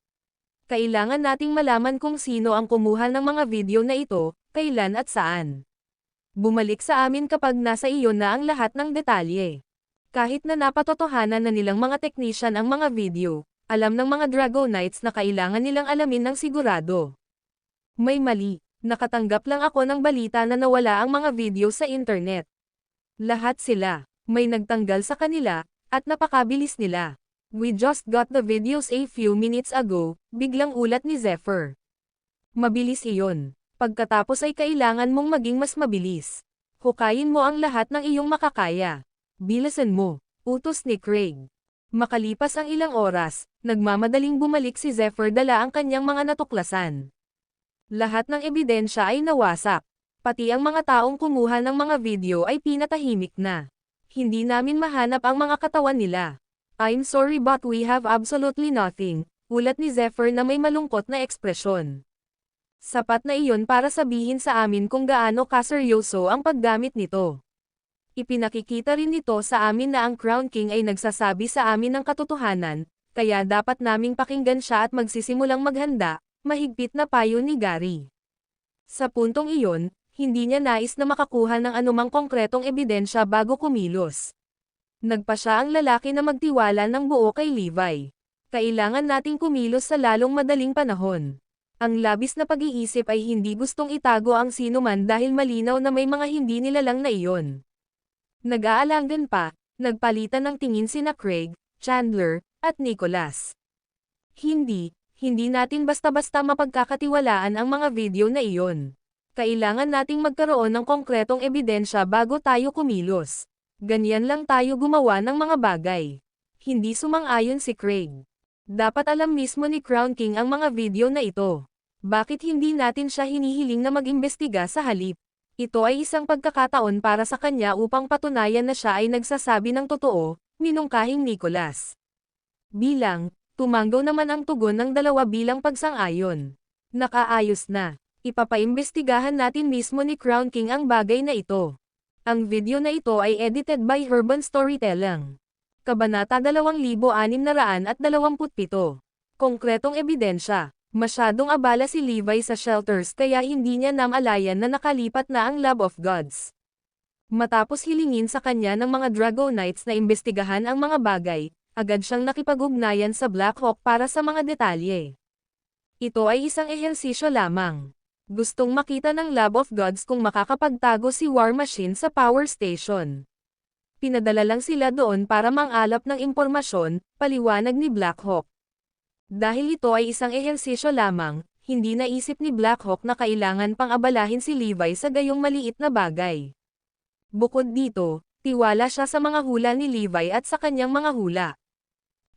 Kailangan nating malaman kung sino ang kumuha ng mga video na ito, kailan at saan. Bumalik sa amin kapag nasa iyo na ang lahat ng detalye. Kahit na napatotohanan na nilang mga technician ang mga video, alam ng mga Dragonites na kailangan nilang alamin ng sigurado. May mali, nakatanggap lang ako ng balita na nawala ang mga video sa internet. Lahat sila, may nagtanggal sa kanila, at napakabilis nila. We just got the videos a few minutes ago, biglang ulat ni Zephyr. Mabilis iyon. Pagkatapos ay kailangan mong maging mas mabilis. Hukayin mo ang lahat ng iyong makakaya. Bilisan mo, utos ni Craig. Makalipas ang ilang oras, nagmamadaling bumalik si Zephyr dala ang kanyang mga natuklasan. Lahat ng ebidensya ay nawasak. Pati ang mga taong kumuha ng mga video ay pinatahimik na. Hindi namin mahanap ang mga katawan nila. I'm sorry but we have absolutely nothing, ulat ni Zephyr na may malungkot na ekspresyon. Sapat na iyon para sabihin sa amin kung gaano kaseryoso ang paggamit nito. Ipinakikita rin nito sa amin na ang Crown King ay nagsasabi sa amin ng katotohanan, kaya dapat naming pakinggan siya at magsisimulang maghanda, mahigpit na payo ni Gary. Sa puntong iyon, hindi niya nais na makakuha ng anumang konkretong ebidensya bago kumilos. Nagpa siya ang lalaki na magtiwala ng buo kay Levi. Kailangan nating kumilos sa lalong madaling panahon. Ang labis na pag-iisip ay hindi gustong itago ang sinuman dahil malinaw na may mga hindi nilalang na iyon. Nag-aalangan pa, nagpalitan ng tingin sina Craig, Chandler, at Nicholas. Hindi natin basta-basta mapagkakatiwalaan ang mga video na iyon. Kailangan nating magkaroon ng konkretong ebidensya bago tayo kumilos. Ganyan lang tayo gumawa ng mga bagay. Hindi sumang-ayon si Craig. Dapat alam mismo ni Crown King ang mga video na ito. Bakit hindi natin siya hinihiling na mag-imbestiga sa halip? Ito ay isang pagkakataon para sa kanya upang patunayan na siya ay nagsasabi ng totoo, minungkahing Nicholas. Tumanggaw naman ang tugon ng dalawa bilang pagsang-ayon. Nakaayos na. Ipapaimbestigahan natin mismo ni Crown King ang bagay na ito. Ang video na ito ay edited by Urban Storytelling. Kabanata 2627. Konkretong ebidensya. Masyadong abala si Levi sa shelters kaya hindi niya namalayan na nakalipat na ang Lab of Gods. Matapos hilingin sa kanya ng mga Dragonites na imbestigahan ang mga bagay, agad siyang nakipag-ugnayan sa Black Hawk para sa mga detalye. Ito ay isang ehersisyo lamang. Gustong makita ng Lab of Gods kung makakapagtago si War Machine sa power station. Pinadala lang sila doon para mangalap ng impormasyon, paliwanag ni Black Hawk. Dahil ito ay isang ehersisyo lamang, hindi naisip ni Black Hawk na kailangan pang abalahin si Levi sa gayong maliit na bagay. Bukod dito, tiwala siya sa mga hula ni Levi at sa kanyang mga hula.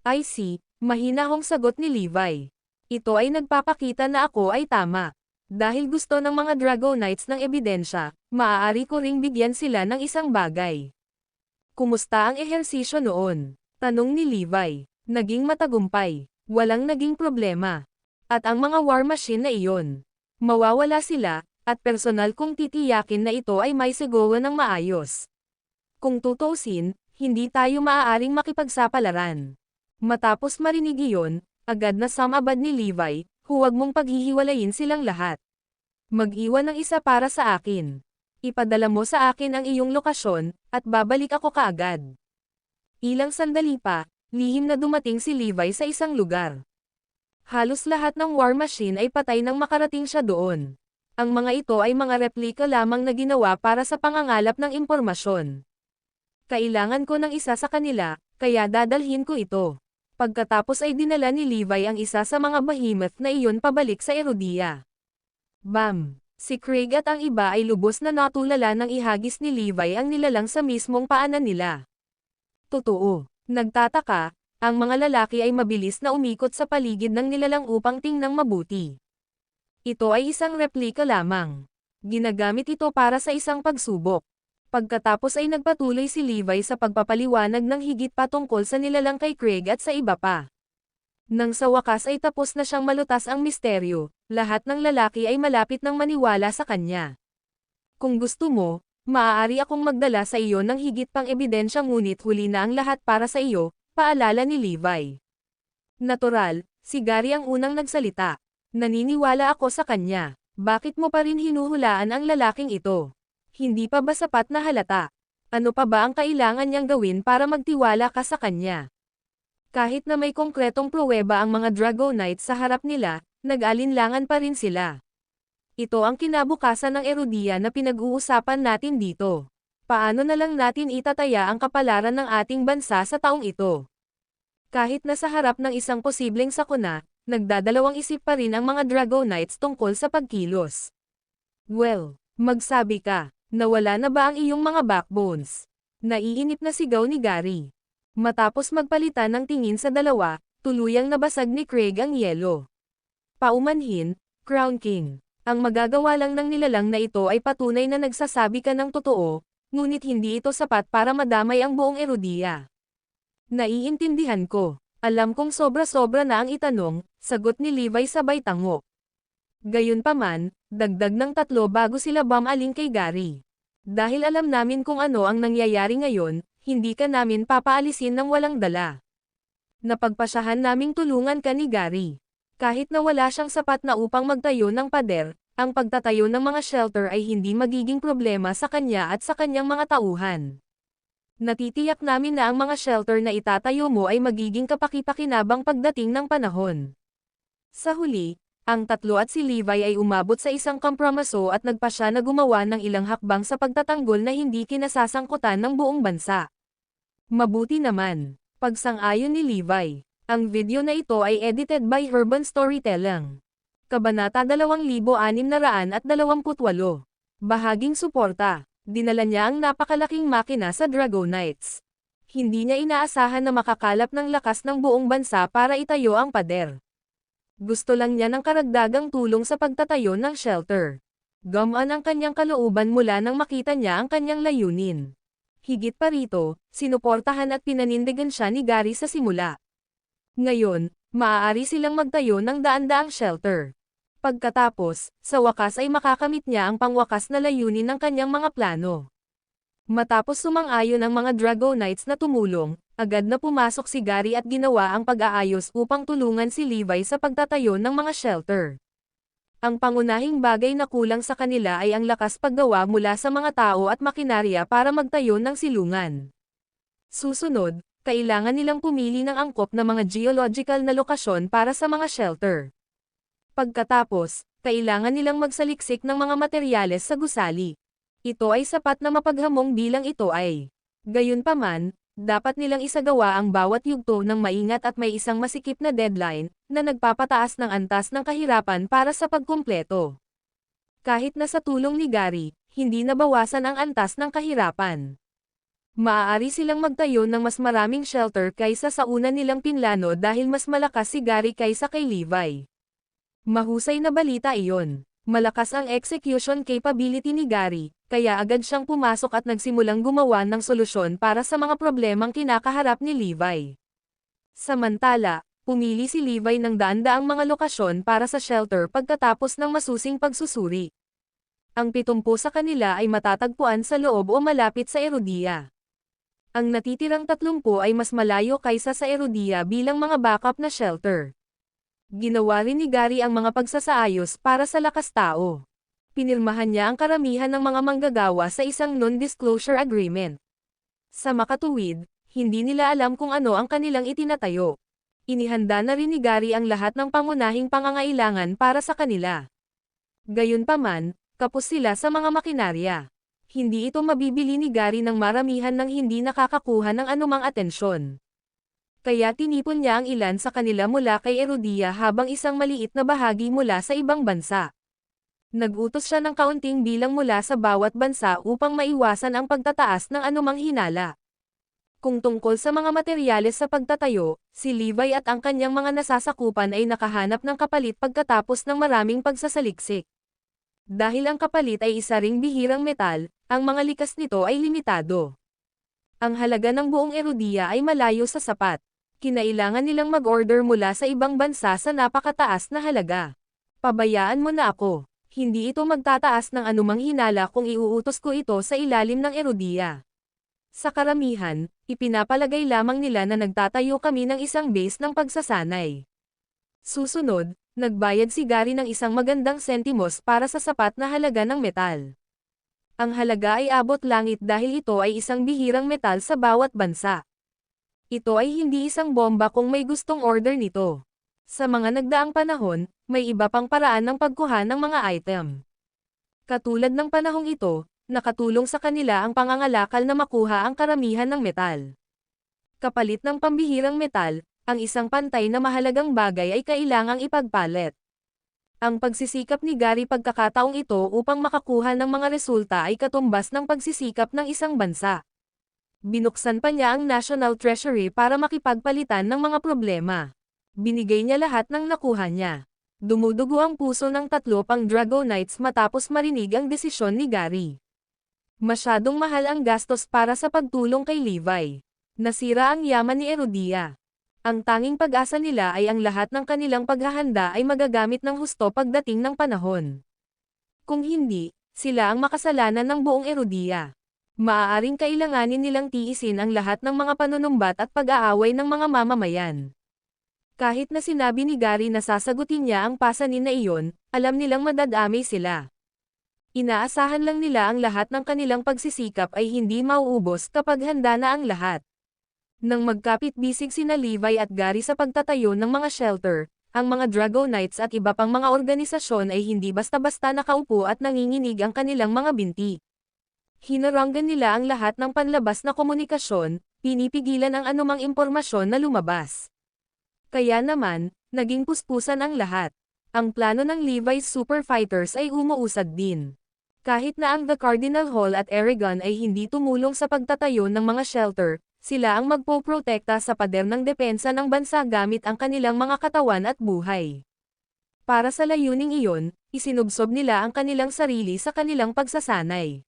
I see, mahinahong sagot ni Levi. Ito ay nagpapakita na ako ay tama. Dahil gusto ng mga Dragonites ng ebidensya, maaari ko ring bigyan sila ng isang bagay. Kumusta ang ehersisyo noon? Tanong ni Levi. Naging matagumpay. Walang naging problema. At ang mga war machine na iyon. Mawawala sila, at personal kong titiyakin na ito ay may segugo ng maayos. Kung tutuusin, hindi tayo maaaring makipagsapalaran. Matapos marinig iyon, agad na samabad ni Levi, huwag mong paghihiwalayin silang lahat. Mag-iwan ng isa para sa akin. Ipadala mo sa akin ang iyong lokasyon, at babalik ako kaagad. Ilang sandali pa, lihim na dumating si Levi sa isang lugar. Halos lahat ng war machine ay patay nang makarating siya doon. Ang mga ito ay mga replika lamang na ginawa para sa pangangalap ng impormasyon. Kailangan ko ng isa sa kanila, kaya dadalhin ko ito. Pagkatapos ay dinala ni Levi ang isa sa mga behemoth na iyon pabalik sa Erudia. Bam! Si Craig at ang iba ay lubos na natulala nang ihagis ni Levi ang nilalang sa mismong paanan nila. Totoo. Nagtataka, ang mga lalaki ay mabilis na umikot sa paligid ng nilalang upang tingnang mabuti. Ito ay isang replika lamang. Ginagamit ito para sa isang pagsubok. Pagkatapos ay nagpatuloy si Levi sa pagpapaliwanag ng higit pa tungkol sa nilalang kay Craig at sa iba pa. Nang sa wakas ay tapos na siyang malutas ang misteryo, lahat ng lalaki ay malapit nang maniwala sa kanya. Kung gusto mo, maaari akong magdala sa iyo ng higit pang ebidensya ngunit huli na ang lahat para sa iyo, paalala ni Levi. Natural, si Gary ang unang nagsalita. Naniniwala ako sa kanya. Bakit mo pa rin hinuhulaan ang lalaking ito? Hindi pa ba sapat na halata? Ano pa ba ang kailangan niyang gawin para magtiwala ka sa kanya? Kahit na may konkretong pruweba ang mga Dragonites sa harap nila, nag-alinlangan pa rin sila. Ito ang kinabukasan ng Erudia na pinag-uusapan natin dito. Paano na lang natin itataya ang kapalaran ng ating bansa sa taong ito? Kahit na sa harap ng isang posibleng sakuna, nagdadalawang isip pa rin ang mga Dragonites tungkol sa pagkilos. Well, magsabi ka, nawala na ba ang iyong mga backbones? Naiinip na sigaw ni Gary. Matapos magpalitan ng tingin sa dalawa, tuluyang nabasag ni Craig ang yelo. Paumanhin, Crown King. Ang magagawa lang ng nilalang na ito ay patunay na nagsasabi ka ng totoo, ngunit hindi ito sapat para madamay ang buong Erudia. Naiintindihan ko. Alam kong sobra-sobra na ang itanong, sagot ni Levi sabay tango. Gayunpaman, dagdag ng 3 bago sila bumaling kay Gary. Dahil alam namin kung ano ang nangyayari ngayon, hindi ka namin papaalisin ng walang dala. Napagpasyahan naming tulungan ka ni Gary. Kahit na wala siyang sapat na upang magtayo ng pader, ang pagtatayo ng mga shelter ay hindi magiging problema sa kanya at sa kanyang mga tauhan. Natitiyak namin na ang mga shelter na itatayo mo ay magiging kapaki-pakinabang pagdating ng panahon. Sa huli, ang 3 at si Levi ay umabot sa isang kompromiso at nagpasya na gumawa ng ilang hakbang sa pagtatanggol na hindi kinasasangkutan ng buong bansa. Mabuti naman, pagsang-ayon ni Levi. Ang video na ito ay edited by Urban Storytelling. Kabanata 2628. Bahaging suporta. Dinala niya ang napakalaking makina sa Dragonites. Hindi niya inaasahan na makakalap ng lakas ng buong bansa para itayo ang pader. Gusto lang niya ng karagdagang tulong sa pagtatayo ng shelter. Gumaan ang kanyang kalooban mula nang makita niya ang kanyang layunin. Higit pa rito, sinuportahan at pinanindigan siya ni Gary sa simula. Ngayon, maaari silang magtayo ng daan-daang shelter. Pagkatapos, sa wakas ay makakamit niya ang pangwakas na layunin ng kanyang mga plano. Matapos sumang-ayon ang mga Dragonites na tumulong, agad na pumasok si Gary at ginawa ang pag-aayos upang tulungan si Levi sa pagtatayo ng mga shelter. Ang pangunahing bagay na kulang sa kanila ay ang lakas paggawa mula sa mga tao at makinarya para magtayo ng silungan. Susunod, kailangan nilang pumili ng angkop na mga geological na lokasyon para sa mga shelter. Pagkatapos, kailangan nilang magsaliksik ng mga materyales sa gusali. Ito ay sapat na mapaghamong bilang ito ay. Gayunpaman, dapat nilang isagawa ang bawat yugto ng maingat at may isang masikip na deadline, na nagpapataas ng antas ng kahirapan para sa pagkumpleto. Kahit na sa tulong ni Gary, hindi nabawasan ang antas ng kahirapan. Maaari silang magtayo ng mas maraming shelter kaysa sa una nilang pinlano dahil mas malakas si Gary kaysa kay Levi. Mahusay na balita iyon. Malakas ang execution capability ni Gary, kaya agad siyang pumasok at nagsimulang gumawa ng solusyon para sa mga problemang kinakaharap ni Levi. Samantala, pumili si Levi ng daan-daang mga lokasyon para sa shelter pagkatapos ng masusing pagsusuri. Ang 70 sa kanila ay matatagpuan sa loob o malapit sa Erudia. Ang natitirang 30 ay mas malayo kaysa sa Erudia bilang mga backup na shelter. Ginawa rin ni Gary ang mga pagsasaayos para sa lakas tao. Pinirmahan niya ang karamihan ng mga manggagawa sa isang non-disclosure agreement. Sa makatuwid, hindi nila alam kung ano ang kanilang itinatayo. Inihanda na rin ni Gary ang lahat ng pangunahing pangangailangan para sa kanila. Gayunpaman, kapos sila sa mga makinarya. Hindi ito mabibili ni Gary ng maramihan ng hindi nakakakuha ng anumang atensyon. Kaya tinipon niya ang ilan sa kanila mula kay Erudia habang isang maliit na bahagi mula sa ibang bansa. Nag-utos siya ng kaunting bilang mula sa bawat bansa upang maiwasan ang pagtataas ng anumang hinala. Kung tungkol sa mga materyales sa pagtatayo, si Levi at ang kanyang mga nasasakupan ay nakahanap ng kapalit pagkatapos ng maraming pagsasaliksik. Dahil ang kapalit ay isa ring bihirang metal, ang mga likas nito ay limitado. Ang halaga ng buong Erudia ay malayo sa sapat. Kinailangan nilang mag-order mula sa ibang bansa sa napakataas na halaga. Pabayaan mo na ako. Hindi ito magtataas ng anumang hinala kung iuutos ko ito sa ilalim ng Erudia. Sa karamihan, ipinapalagay lamang nila na nagtatayo kami ng isang base ng pagsasanay. Susunod, nagbayad si Gary ng isang magandang sentimos para sa sapat na halaga ng metal. Ang halaga ay abot langit dahil ito ay isang bihirang metal sa bawat bansa. Ito ay hindi isang bomba kung may gustong order nito. Sa mga nagdaang panahon, may iba pang paraan ng pagkuha ng mga item. Katulad ng panahong ito, nakatulong sa kanila ang pangangalakal na makuha ang karamihan ng metal. Kapalit ng pambihirang metal, ang isang pantay na mahalagang bagay ay kailangang ipagpalit. Ang pagsisikap ni Gary pagkakataong ito upang makakuha ng mga resulta ay katumbas ng pagsisikap ng isang bansa. Binuksan pa niya ang National Treasury para makipagpalitan ng mga problema. Binigay niya lahat ng nakuha niya. Dumudugo ang puso ng tatlo pang Dragonites matapos marinig ang desisyon ni Gary. Masyadong mahal ang gastos para sa pagtulong kay Levi. Nasira ang yaman ni Erudia. Ang tanging pag-asa nila ay ang lahat ng kanilang paghahanda ay magagamit ng husto pagdating ng panahon. Kung hindi, sila ang makasalanan ng buong Erudia. Maaaring kailanganin nilang tiisin ang lahat ng mga panunumbat at pag-aaway ng mga mamamayan. Kahit na sinabi ni Gary na sasagutin niya ang pasanin na iyon, alam nilang madadamay sila. Inaasahan lang nila ang lahat ng kanilang pagsisikap ay hindi mauubos kapag handa na ang lahat. Nang magkapit-bisig sina Levi at Gary sa pagtatayo ng mga shelter, ang mga Dragonites at iba pang mga organisasyon ay hindi basta-basta nakaupo at nanginginig ang kanilang mga binti. Hinaranggan nila ang lahat ng panlabas na komunikasyon, pinipigilan ang anumang impormasyon na lumabas. Kaya naman, naging puspusan ang lahat. Ang plano ng Levi's Super Fighters ay umuusad din. Kahit na ang The Cardinal Hall at Eragon ay hindi tumulong sa pagtatayo ng mga shelter, sila ang magpoprotekta sa pader ng depensa ng bansa gamit ang kanilang mga katawan at buhay. Para sa layuning iyon, isinubsob nila ang kanilang sarili sa kanilang pagsasanay.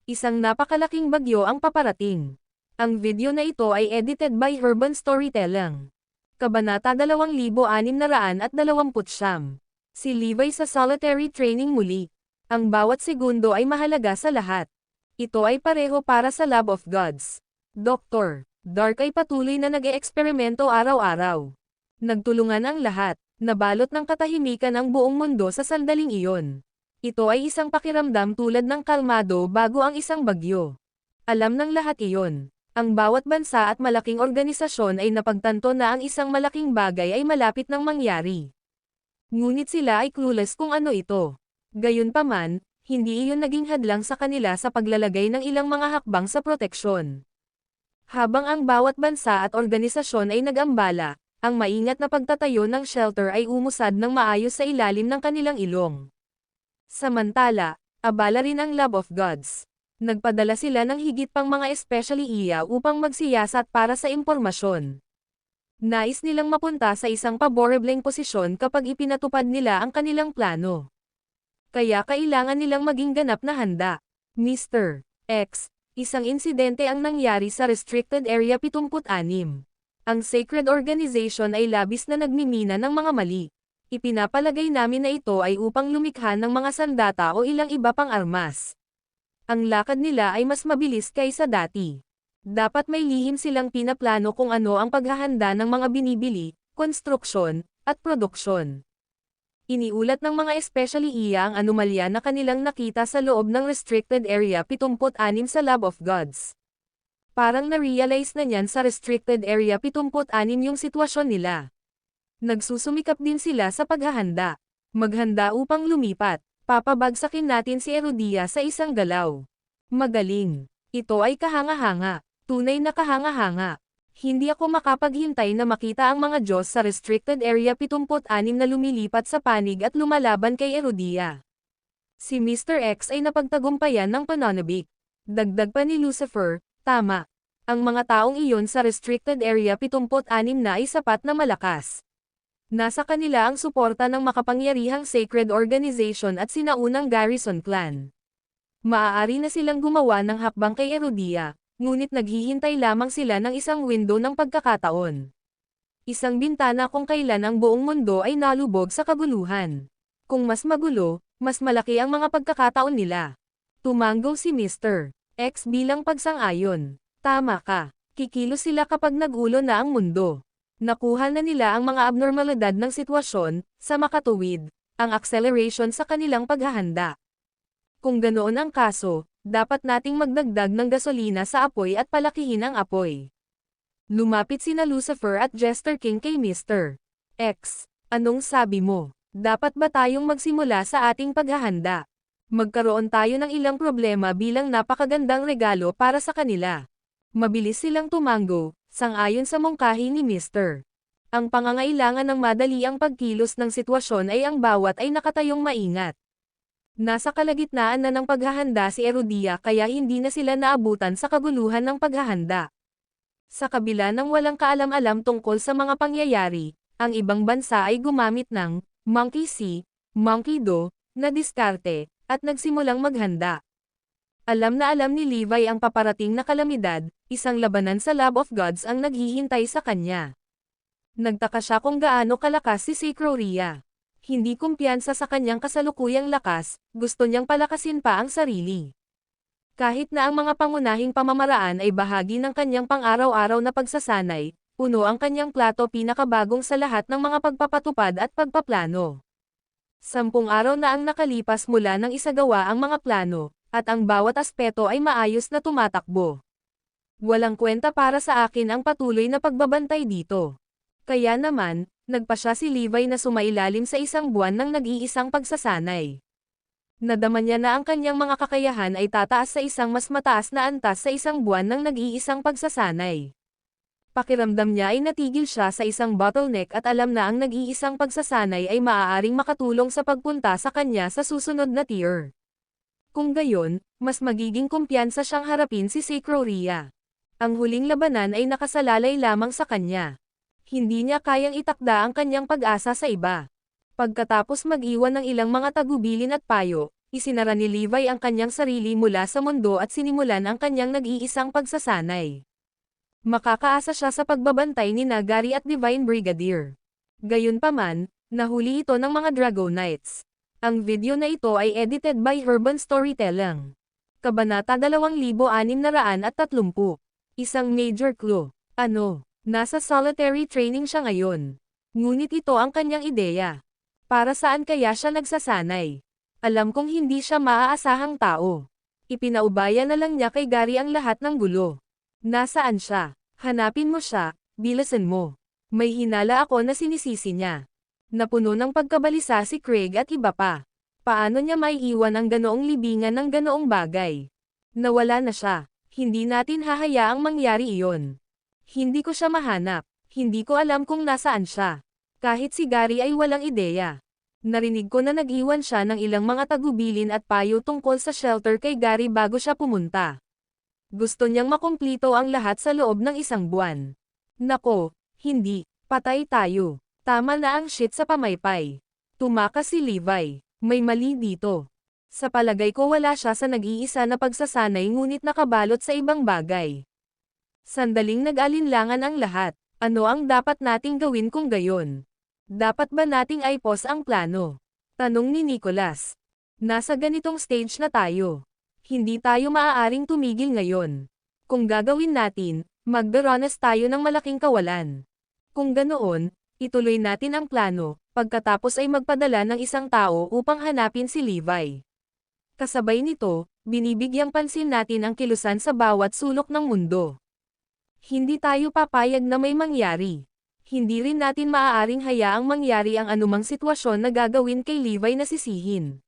Isang napakalaking bagyo ang paparating. Ang video na ito ay edited by Urban Storytelling. Kabanata 2629. Si Levi sa solitary training muli. Ang bawat segundo ay mahalaga sa lahat. Ito ay pareho para sa Lab of Gods. Dr. Dark ay patuloy na nag-eeksperimento araw-araw. Nagtulungan ang lahat, nabalot ng katahimikan ang buong mundo sa sandaling iyon. Ito ay isang pakiramdam tulad ng kalmado bago ang isang bagyo. Alam ng lahat iyon. Ang bawat bansa at malaking organisasyon ay napagtanto na ang isang malaking bagay ay malapit ng mangyari. Ngunit sila ay clueless kung ano ito. Gayunpaman, hindi iyon naging hadlang sa kanila sa paglalagay ng ilang mga hakbang sa proteksyon. Habang ang bawat bansa at organisasyon ay nag-ambala, ang maingat na pagtatayo ng shelter ay umusad ng maayos sa ilalim ng kanilang ilong. Samantala, abala rin ang Lab of Gods. Nagpadala sila ng higit pang mga especially iya upang magsiyasat para sa impormasyon. Nais nilang mapunta sa isang paborebleng posisyon kapag ipinatupad nila ang kanilang plano. Kaya kailangan nilang maging ganap na handa. Mr. X. Isang insidente ang nangyari sa Restricted Area 76. Ang Sacred Organization ay labis na nagmimina ng mga mali. Ipinapalagay namin na ito ay upang lumikha ng mga sandata o ilang iba pang armas. Ang lakad nila ay mas mabilis kaysa dati. Dapat may lihim silang pinaplano kung ano ang paghahanda ng mga binibili, konstruksyon, at produksyon. Iniulat ng mga especially iya ang anomalya na kanilang nakita sa loob ng Restricted Area 76 sa Lab of Gods. Parang na-realize na niyan sa Restricted Area 76 yung sitwasyon nila. Nagsusumikap din sila sa paghahanda. Maghanda upang lumipat. Papabagsakin natin si Erudia sa isang galaw. Magaling. Ito ay kahanga-hanga. Tunay na kahanga-hanga. Hindi ako makapaghintay na makita ang mga Diyos sa Restricted Area 76 na lumilipat sa panig at lumalaban kay Erudia. Si Mr. X ay napagtagumpayan ng pananabik. Dagdag pa ni Lucifer, tama. Ang mga taong iyon sa Restricted Area 76 na ay sapat na malakas. Nasa kanila ang suporta ng makapangyarihang Sacred Organization at sinaunang Garrison Clan. Maaari na silang gumawa ng hakbang kay Erudia. Ngunit naghihintay lamang sila ng isang window ng pagkakataon. Isang bintana kung kailan ang buong mundo ay nalubog sa kaguluhan. Kung mas magulo, mas malaki ang mga pagkakataon nila. Tumanggo si Mr. X bilang pagsang-ayon. Tama ka. Kikilos sila kapag nagulo na ang mundo. Nakuha na nila ang mga abnormalidad ng sitwasyon, sa makatuwid, ang acceleration sa kanilang paghahanda. Kung ganoon ang kaso, dapat nating magdagdag ng gasolina sa apoy at palakihin ang apoy. Lumapit sina Lucifer at Jester King kay Mr. X. Anong sabi mo? Dapat ba tayong magsimula sa ating paghahanda? Magkaroon tayo ng ilang problema bilang napakagandang regalo para sa kanila. Mabilis silang tumango, sang-ayon sa mungkahi ni Mr. Ang pangangailangan ng madali ang pagkilos ng sitwasyon ay ang bawat ay nakatayong maingat. Nasa kalagitnaan na ng paghahanda si Erudia kaya hindi na sila naabutan sa kaguluhan ng paghahanda. Sa kabila ng walang kaalam-alam tungkol sa mga pangyayari, ang ibang bansa ay gumamit ng Monkey See, Monkey Do na diskarte, at nagsimulang maghanda. Alam na alam ni Levi ang paparating na kalamidad, isang labanan sa Lab of Gods ang naghihintay sa kanya. Nagtaka siya kung gaano kalakas si Secroria. Hindi kumpiyansa sa kanyang kasalukuyang lakas, gusto niyang palakasin pa ang sarili. Kahit na ang mga pangunahing pamamaraan ay bahagi ng kanyang pang-araw-araw na pagsasanay, puno ang kanyang plato pinakabagong sa lahat ng mga pagpapatupad at pagpaplano. 10 araw na ang nakalipas mula nang isagawa ang mga plano, at ang bawat aspeto ay maayos na tumatakbo. Walang kwenta para sa akin ang patuloy na pagbabantay dito. Kaya naman, nagpasya si Levi na sumailalim sa 1 buwan ng nag-iisang pagsasanay. Nadama niya na ang kanyang mga kakayahan ay tataas sa isang mas mataas na antas sa 1 buwan ng nag-iisang pagsasanay. Pakiramdam niya ay natigil siya sa isang bottleneck at alam na ang nag-iisang pagsasanay ay maaaring makatulong sa pagpunta sa kanya sa susunod na tier. Kung gayon, mas magiging kumpiyansa siyang harapin si Secroria. Ang huling labanan ay nakasalalay lamang sa kanya. Hindi niya kayang itakda ang kanyang pag-asa sa iba. Pagkatapos mag-iwan ng ilang mga tagubilin at payo, isinara ni Levi ang kanyang sarili mula sa mundo at sinimulan ang kanyang nag-iisang pagsasanay. Makakaasa siya sa pagbabantay ni Nagari at Divine Brigadier. Gayunpaman, nahuli ito ng mga Dragonites. Ang video na ito ay edited by Herban Storytelling. Kabanata 2630. Isang major clue. Ano? Nasa solitary training siya ngayon. Ngunit ito ang kanyang ideya. Para saan kaya siya nagsasanay? Alam kong hindi siya maaasahang tao. Ipinaubaya na lang niya kay Gary ang lahat ng gulo. Nasaan siya? Hanapin mo siya, bilasan mo. May hinala ako na sinisisi niya. Napuno ng pagkabalisa si Craig at iba pa. Paano niya maiiwan ang ganoong libingan ng ganoong bagay? Nawala na siya. Hindi natin hahayaang mangyari iyon. Hindi ko siya mahanap. Hindi ko alam kung nasaan siya. Kahit si Gary ay walang ideya. Narinig ko na nag-iwan siya ng ilang mga tagubilin at payo tungkol sa shelter kay Gary bago siya pumunta. Gusto niyang makumplito ang lahat sa loob ng 1 buwan. Nako, hindi, patay tayo. Tama na ang shit sa pamaypay. Tumakas si Levi. May mali dito. Sa palagay ko wala siya sa nag-iisa na pagsasanay ngunit nakabalot sa ibang bagay. Sandaling nag-alinlangan ang lahat. Ano ang dapat nating gawin kung gayon? Dapat ba nating i-pause ang plano? Tanong ni Nicholas. Nasa ganitong stage na tayo. Hindi tayo maaaring tumigil ngayon. Kung gagawin natin, magdaranas tayo ng malaking kawalan. Kung ganoon, ituloy natin ang plano, pagkatapos ay magpadala ng isang tao upang hanapin si Levi. Kasabay nito, binibigyang pansin natin ang kilusan sa bawat sulok ng mundo. Hindi tayo papayag na may mangyari. Hindi rin natin maaaring hayaang mangyari ang anumang sitwasyon na gagawin kay Levi na sisihin.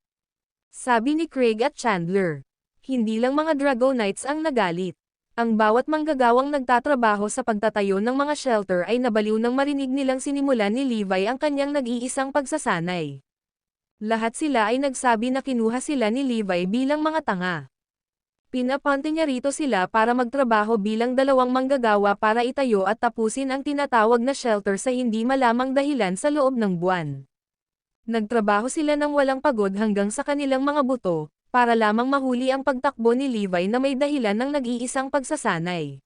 Sabi ni Craig at Chandler. Hindi lang mga Dragonites ang nagalit. Ang bawat manggagawang nagtatrabaho sa pagtatayo ng mga shelter ay nabaliw nang marinig nilang sinimulan ni Levi ang kanyang nag-iisang pagsasanay. Lahat sila ay nagsabi na kinuha sila ni Levi bilang mga tanga. Pinapunta niya rito sila para magtrabaho bilang 2 manggagawa para itayo at tapusin ang tinatawag na shelter sa hindi malamang dahilan sa loob ng buwan. Nagtrabaho sila ng walang pagod hanggang sa kanilang mga buto, para lamang mahuli ang pagtakbo ni Levi na may dahilan ng nag-iisang pagsasanay.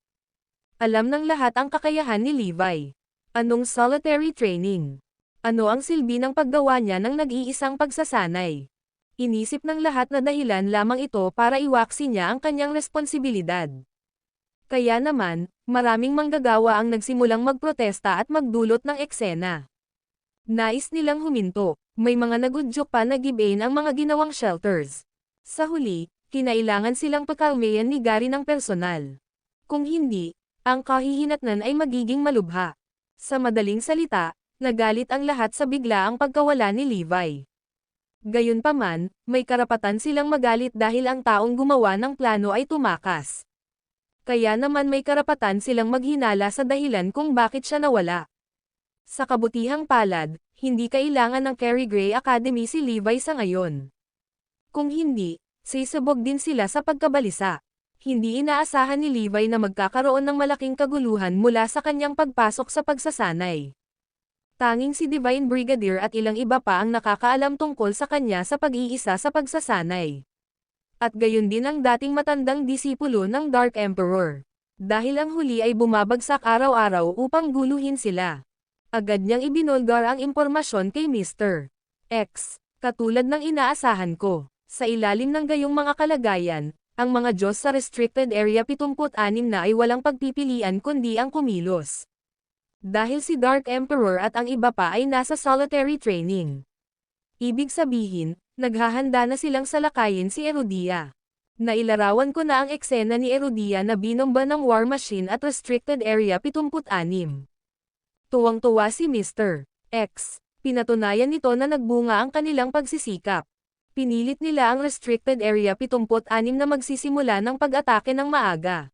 Alam ng lahat ang kakayahan ni Levi. Anong solitary training? Ano ang silbi ng paggawa niya ng nag-iisang pagsasanay? Inisip ng lahat na dahilan lamang ito para iwaksi niya ang kanyang responsibilidad. Kaya naman, maraming manggagawa ang nagsimulang magprotesta at magdulot ng eksena. Nais nilang huminto, may mga nagudyok pa na gibain ang mga ginawang shelters. Sa huli, kinailangan silang pagkalmayan ni Gary ng personal. Kung hindi, ang kahihinatnan ay magiging malubha. Sa madaling salita, nagalit ang lahat sa biglaang pagkawala ni Levi. Gayunpaman, may karapatan silang magalit dahil ang taong gumawa ng plano ay tumakas. Kaya naman may karapatan silang maghinala sa dahilan kung bakit siya nawala. Sa kabutihang palad, hindi kailangan ng Carrie Gray Academy si Levi sa ngayon. Kung hindi, sisubog din sila sa pagkabalisa. Hindi inaasahan ni Levi na magkakaroon ng malaking kaguluhan mula sa kanyang pagpasok sa pagsasanay. Tanging si Divine Brigadier at ilang iba pa ang nakakaalam tungkol sa kanya sa pag-iisa sa pagsasanay. At gayon din ang dating matandang disipulo ng Dark Emperor. Dahil ang huli ay bumabagsak araw-araw upang guluhin sila. Agad niyang ibinulgar ang impormasyon kay Mr. X. Katulad ng inaasahan ko, sa ilalim ng gayong mga kalagayan, ang mga Diyos sa Restricted Area 76 na ay walang pagpipilian kundi ang kumilos. Dahil si Dark Emperor at ang iba pa ay nasa solitary training. Ibig sabihin, naghahanda na silang salakayin si Erudia. Nailarawan ko na ang eksena ni Erudia na binomba ng War Machine at Restricted Area 76. Tuwang-tuwa si Mr. X. Pinatunayan nito na nagbunga ang kanilang pagsisikap. Pinilit nila ang Restricted Area 76 na magsisimula ng pag-atake ng maaga.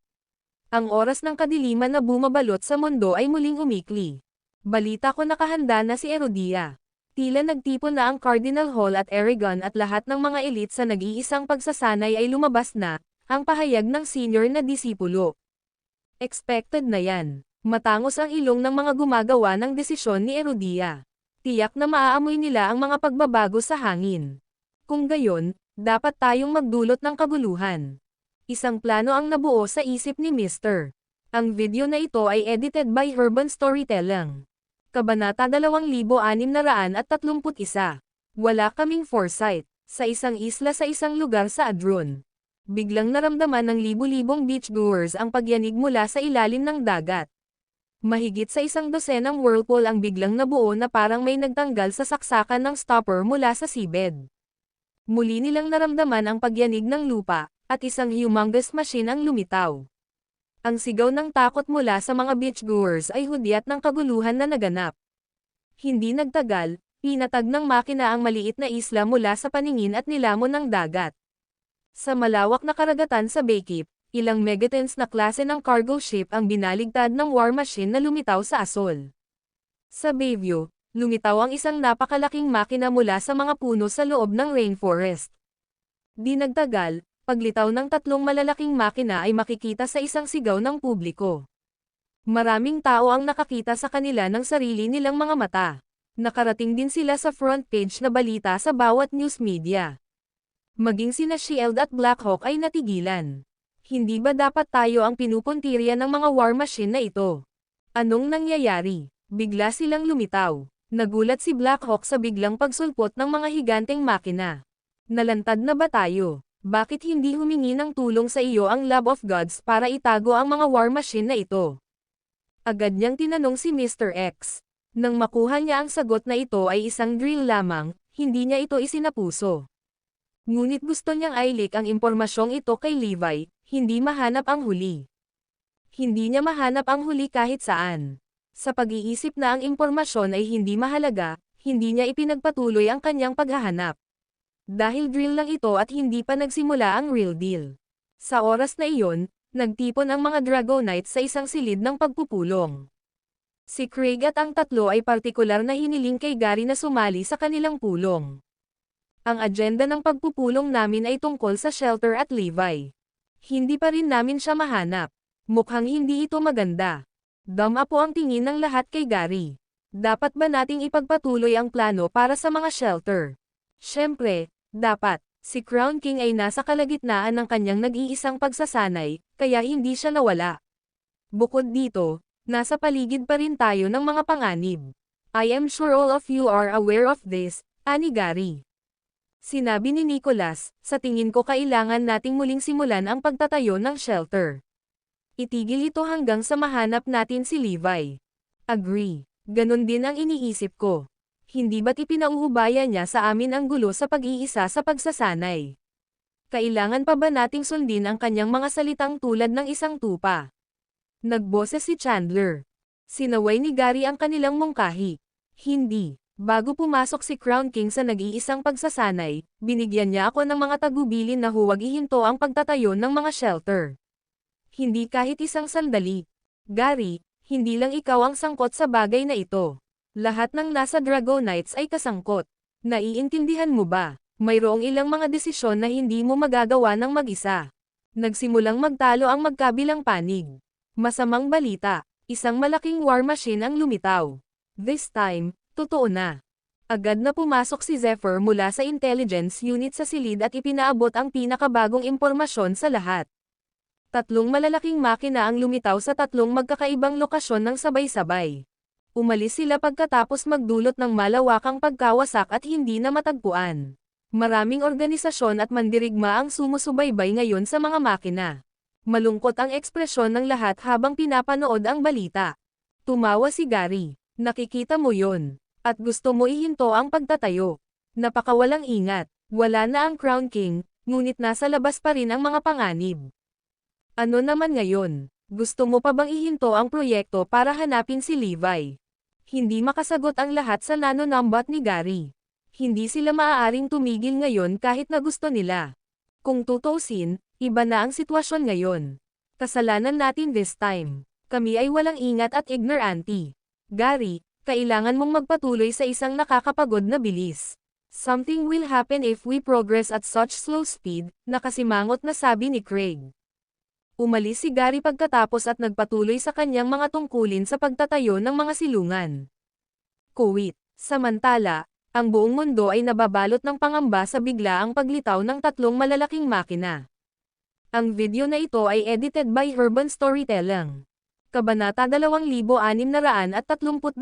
Ang oras ng kadiliman na bumabalot sa mundo ay muling umikli. Balita ko nakahanda na si Erudia. Tila nagtipon na ang Cardinal Hall at Eragon at lahat ng mga elite sa nag-iisang pagsasanay ay lumabas na, ang pahayag ng senior na disipulo. Expected na yan. Matangos ang ilong ng mga gumagawa ng desisyon ni Erudia. Tiyak na maaamoy nila ang mga pagbabago sa hangin. Kung gayon, dapat tayong magdulot ng kaguluhan. Isang plano ang nabuo sa isip ni Mr. Ang video na ito ay edited by Urban Storytelling. Kabanata 2631. Wala kaming foresight. Sa isang isla sa isang lugar sa Adron. Biglang naramdaman ng libu-libong beachgoers ang pagyanig mula sa ilalim ng dagat. Mahigit sa isang dosenang whirlpool ang biglang nabuo na parang may nagtanggal sa saksakan ng stopper mula sa seabed. Muli nilang naramdaman ang pagyanig ng lupa, at isang humongous machine ang lumitaw. Ang sigaw ng takot mula sa mga beachgoers ay hudyat ng kaguluhan na naganap. Hindi nagtagal, pinatag ng makina ang maliit na isla mula sa paningin at nilamon ng dagat. Sa malawak na karagatan sa Baykip, ilang megatons na klase ng cargo ship ang binaligtad ng war machine na lumitaw sa asol. Sa Bayview, lumitaw ang isang napakalaking makina mula sa mga puno sa loob ng rainforest. Di nagtagal, paglitaw ng tatlong malalaking makina ay makikita sa isang sigaw ng publiko. Maraming tao ang nakakita sa kanila ng sarili nilang mga mata. Nakarating din sila sa front page na balita sa bawat news media. Maging sina Shield at Blackhawk ay natigilan. Hindi ba dapat tayo ang pinupuntirya ng mga war machine na ito? Anong nangyayari? Bigla silang lumitaw. Nagulat si Blackhawk sa biglang pagsulpot ng mga higanteng makina. Nalantad na ba tayo? Bakit hindi humingi ng tulong sa iyo ang Lab of Gods para itago ang mga war machine na ito? Agad niyang tinanong si Mr. X. Nang makuha niya ang sagot na ito ay isang drill lamang, hindi niya ito isinapuso. Ngunit gusto niyang i-leak ang impormasyong ito kay Levi, hindi mahanap ang huli. Hindi niya mahanap ang huli kahit saan. Sa pag-iisip na ang impormasyon ay hindi mahalaga, hindi niya ipinagpatuloy ang kanyang paghahanap. Dahil drill lang ito at hindi pa nagsimula ang real deal. Sa oras na iyon, nagtipon ang mga Dragonites sa isang silid ng pagpupulong. Si Craig at ang tatlo ay partikular na hiniling kay Gary na sumali sa kanilang pulong. Ang agenda ng pagpupulong namin ay tungkol sa Shelter at Levi. Hindi pa rin namin siya mahanap. Mukhang hindi ito maganda. Dama po ang tingin ng lahat kay Gary. Dapat ba nating ipagpatuloy ang plano para sa mga Shelter? Siyempre, dapat. Si Crown King ay nasa kalagitnaan ng kanyang nag-iisang pagsasanay, kaya hindi siya nawala. Bukod dito, nasa paligid pa rin tayo ng mga panganib. I am sure all of you are aware of this, ani Gary. Sinabi ni Nicholas, sa tingin ko kailangan nating muling simulan ang pagtatayo ng shelter. Itigil ito hanggang sa mahanap natin si Levi. Agree. Ganon din ang iniisip ko. Hindi ba't ipinauhubaya niya sa amin ang gulo sa pag-iisa sa pagsasanay? Kailangan pa ba nating sundin ang kanyang mga salitang tulad ng isang tupa? Nagboses si Chandler. Sinaway ni Gary ang kanilang mungkahi. Hindi. Bago pumasok si Crown King sa nag-iisang pagsasanay, binigyan niya ako ng mga tagubilin na huwag ihinto ang pagtatayo ng mga shelter. Hindi kahit isang sandali. Gary, hindi lang ikaw ang sangkot sa bagay na ito. Lahat ng nasa Dragonites ay kasangkot. Naiintindihan mo ba? Mayroong ilang mga desisyon na hindi mo magagawa ng mag-isa. Nagsimulang magtalo ang magkabilang panig. Masamang balita, isang malaking war machine ang lumitaw. This time, totoo na. Agad na pumasok si Zephyr mula sa intelligence unit sa silid at ipinaabot ang pinakabagong impormasyon sa lahat. Tatlong malalaking makina ang lumitaw sa tatlong magkakaibang lokasyon ng sabay-sabay. Umalis sila pagkatapos magdulot ng malawakang pagkawasak at hindi na matagpuan. Maraming organisasyon at mandirigma ang sumusubaybay ngayon sa mga makina. Malungkot ang ekspresyon ng lahat habang pinapanood ang balita. Tumawa si Gary. Nakikita mo yon. At gusto mo ihinto ang pagtatayo. Napakawalang ingat. Wala na ang Crown King, ngunit nasa labas pa rin ang mga panganib. Ano naman ngayon? Gusto mo pa bang ihinto ang proyekto para hanapin si Levi? Hindi makasagot ang lahat sa nanonumbat ni Gary. Hindi sila maaaring tumigil ngayon kahit na gusto nila. Kung tutuusin, iba na ang sitwasyon ngayon. Kasalanan natin this time. Kami ay walang ingat at ignorante. Gary, kailangan mong magpatuloy sa isang nakakapagod na bilis. Something will happen if we progress at such slow speed, nakasimangot na sabi ni Craig. Umalis si Gary pagkatapos at nagpatuloy sa kanyang mga tungkulin sa pagtatayo ng mga silungan. Kuwait. Samantala, ang buong mundo ay nababalot ng pangamba sa biglaang paglitaw ng tatlong malalaking makina. Ang video na ito ay edited by Urban Storytelling. Kabanata 2632.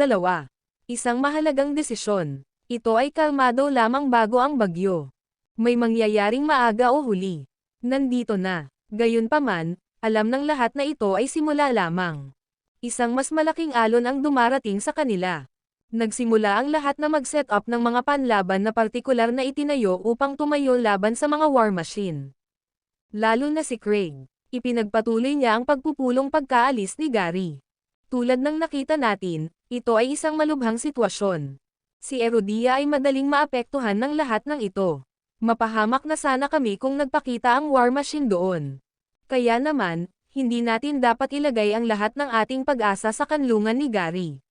Isang mahalagang desisyon. Ito ay kalmado lamang bago ang bagyo. May mangyayaring maaga o huli. Nandito na. Gayunpaman, alam ng lahat na ito ay simula lamang. Isang mas malaking alon ang dumarating sa kanila. Nagsimula ang lahat na mag-set up ng mga panlaban na partikular na itinayo upang tumayo laban sa mga war machine. Lalo na si Craig. Ipinagpatuloy niya ang pagpupulong pagkaalis ni Gary. Tulad ng nakita natin, ito ay isang malubhang sitwasyon. Si Erudia ay madaling maapektuhan ng lahat ng ito. Mapahamak na sana kami kung nagpakita ang war machine doon. Kaya naman, hindi natin dapat ilagay ang lahat ng ating pag-asa sa kanlungan ni Gary.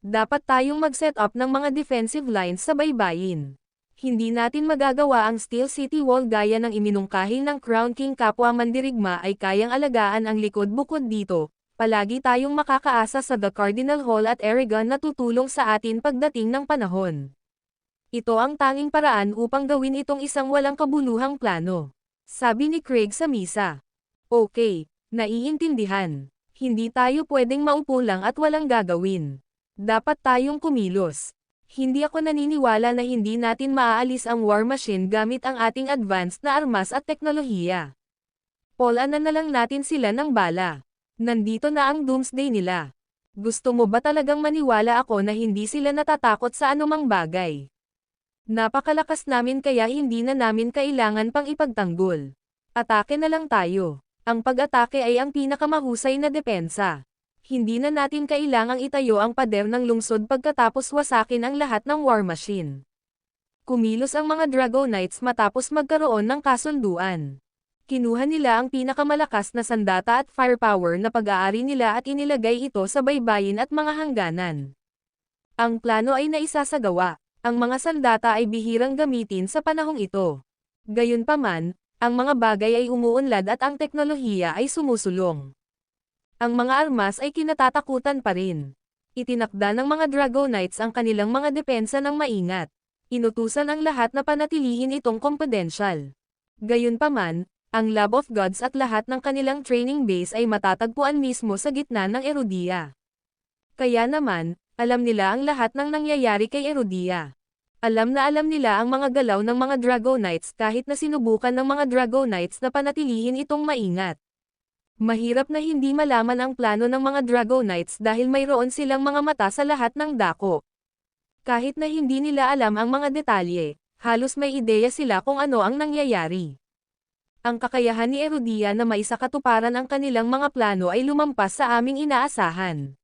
Dapat tayong mag-set up ng mga defensive lines sa baybayin. Hindi natin magagawa ang Steel City Wall gaya ng iminungkahi ng Crown King kapwa mandirigma ay kayang alagaan ang likod bukod dito. Palagi tayong makakaasa sa The Cardinal Hall at Eragon na tutulong sa atin pagdating ng panahon. Ito ang tanging paraan upang gawin itong isang walang kabuluhang plano. Sabi ni Craig sa misa. Okay, naiintindihan. Hindi tayo pwedeng maupo lang at walang gagawin. Dapat tayong kumilos. Hindi ako naniniwala na hindi natin maaalis ang war machine gamit ang ating advanced na armas at teknolohiya. Polanan na lang natin sila ng bala. Nandito na ang doomsday nila. Gusto mo ba talagang maniwala ako na hindi sila natatakot sa anumang bagay? Napakalakas namin kaya hindi na namin kailangan pang ipagtanggol. Atake na lang tayo. Ang pag-atake ay ang pinakamahusay na depensa. Hindi na natin kailangang itayo ang pader ng lungsod pagkatapos wasakin ang lahat ng war machine. Kumilos ang mga Dragonites matapos magkaroon ng kasunduan. Kinuha nila ang pinakamalakas na sandata at firepower na pag-aari nila at inilagay ito sa baybayin at mga hangganan. Ang plano ay naisasagawa. Ang mga sandata ay bihirang gamitin sa panahong ito. Gayunpaman, ang mga bagay ay umuunlad at ang teknolohiya ay sumusulong. Ang mga armas ay kinatatakutan pa rin. Itinakda ng mga Dragonites ang kanilang mga depensa ng maingat. Inutusan ang lahat na panatilihin itong kompedensyal. Gayunpaman, ang Lab of Gods at lahat ng kanilang training base ay matatagpuan mismo sa gitna ng Erudia. Kaya naman, alam nila ang lahat ng nangyayari kay Erudia. Alam nila ang mga galaw ng mga Dragonites kahit na sinubukan ng mga Dragonites na panatilihin itong maingat. Mahirap na hindi malaman ang plano ng mga Dragonites dahil mayroon silang mga mata sa lahat ng dako. Kahit na hindi nila alam ang mga detalye, halos may ideya sila kung ano ang nangyayari. Ang kakayahan ni Erudia na maisakatuparan ang kanilang mga plano ay lumampas sa aming inaasahan.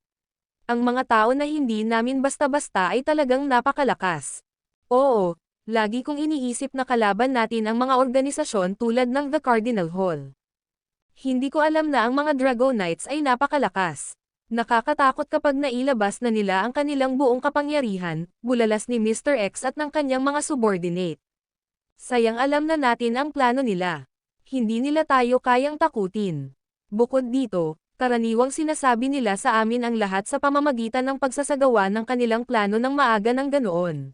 Ang mga tao na hindi namin basta-basta ay talagang napakalakas. Oo, lagi kong iniisip na kalaban natin ang mga organisasyon tulad ng The Cardinal Hall. Hindi ko alam na ang mga Dragonites ay napakalakas. Nakakatakot kapag nailabas na nila ang kanilang buong kapangyarihan, bulalas ni Mr. X at ng kanyang mga subordinate. Sayang alam na natin ang plano nila. Hindi nila tayo kayang takutin. Bukod dito, karaniwang sinasabi nila sa amin ang lahat sa pamamagitan ng pagsasagawa ng kanilang plano ng maaga ng ganoon.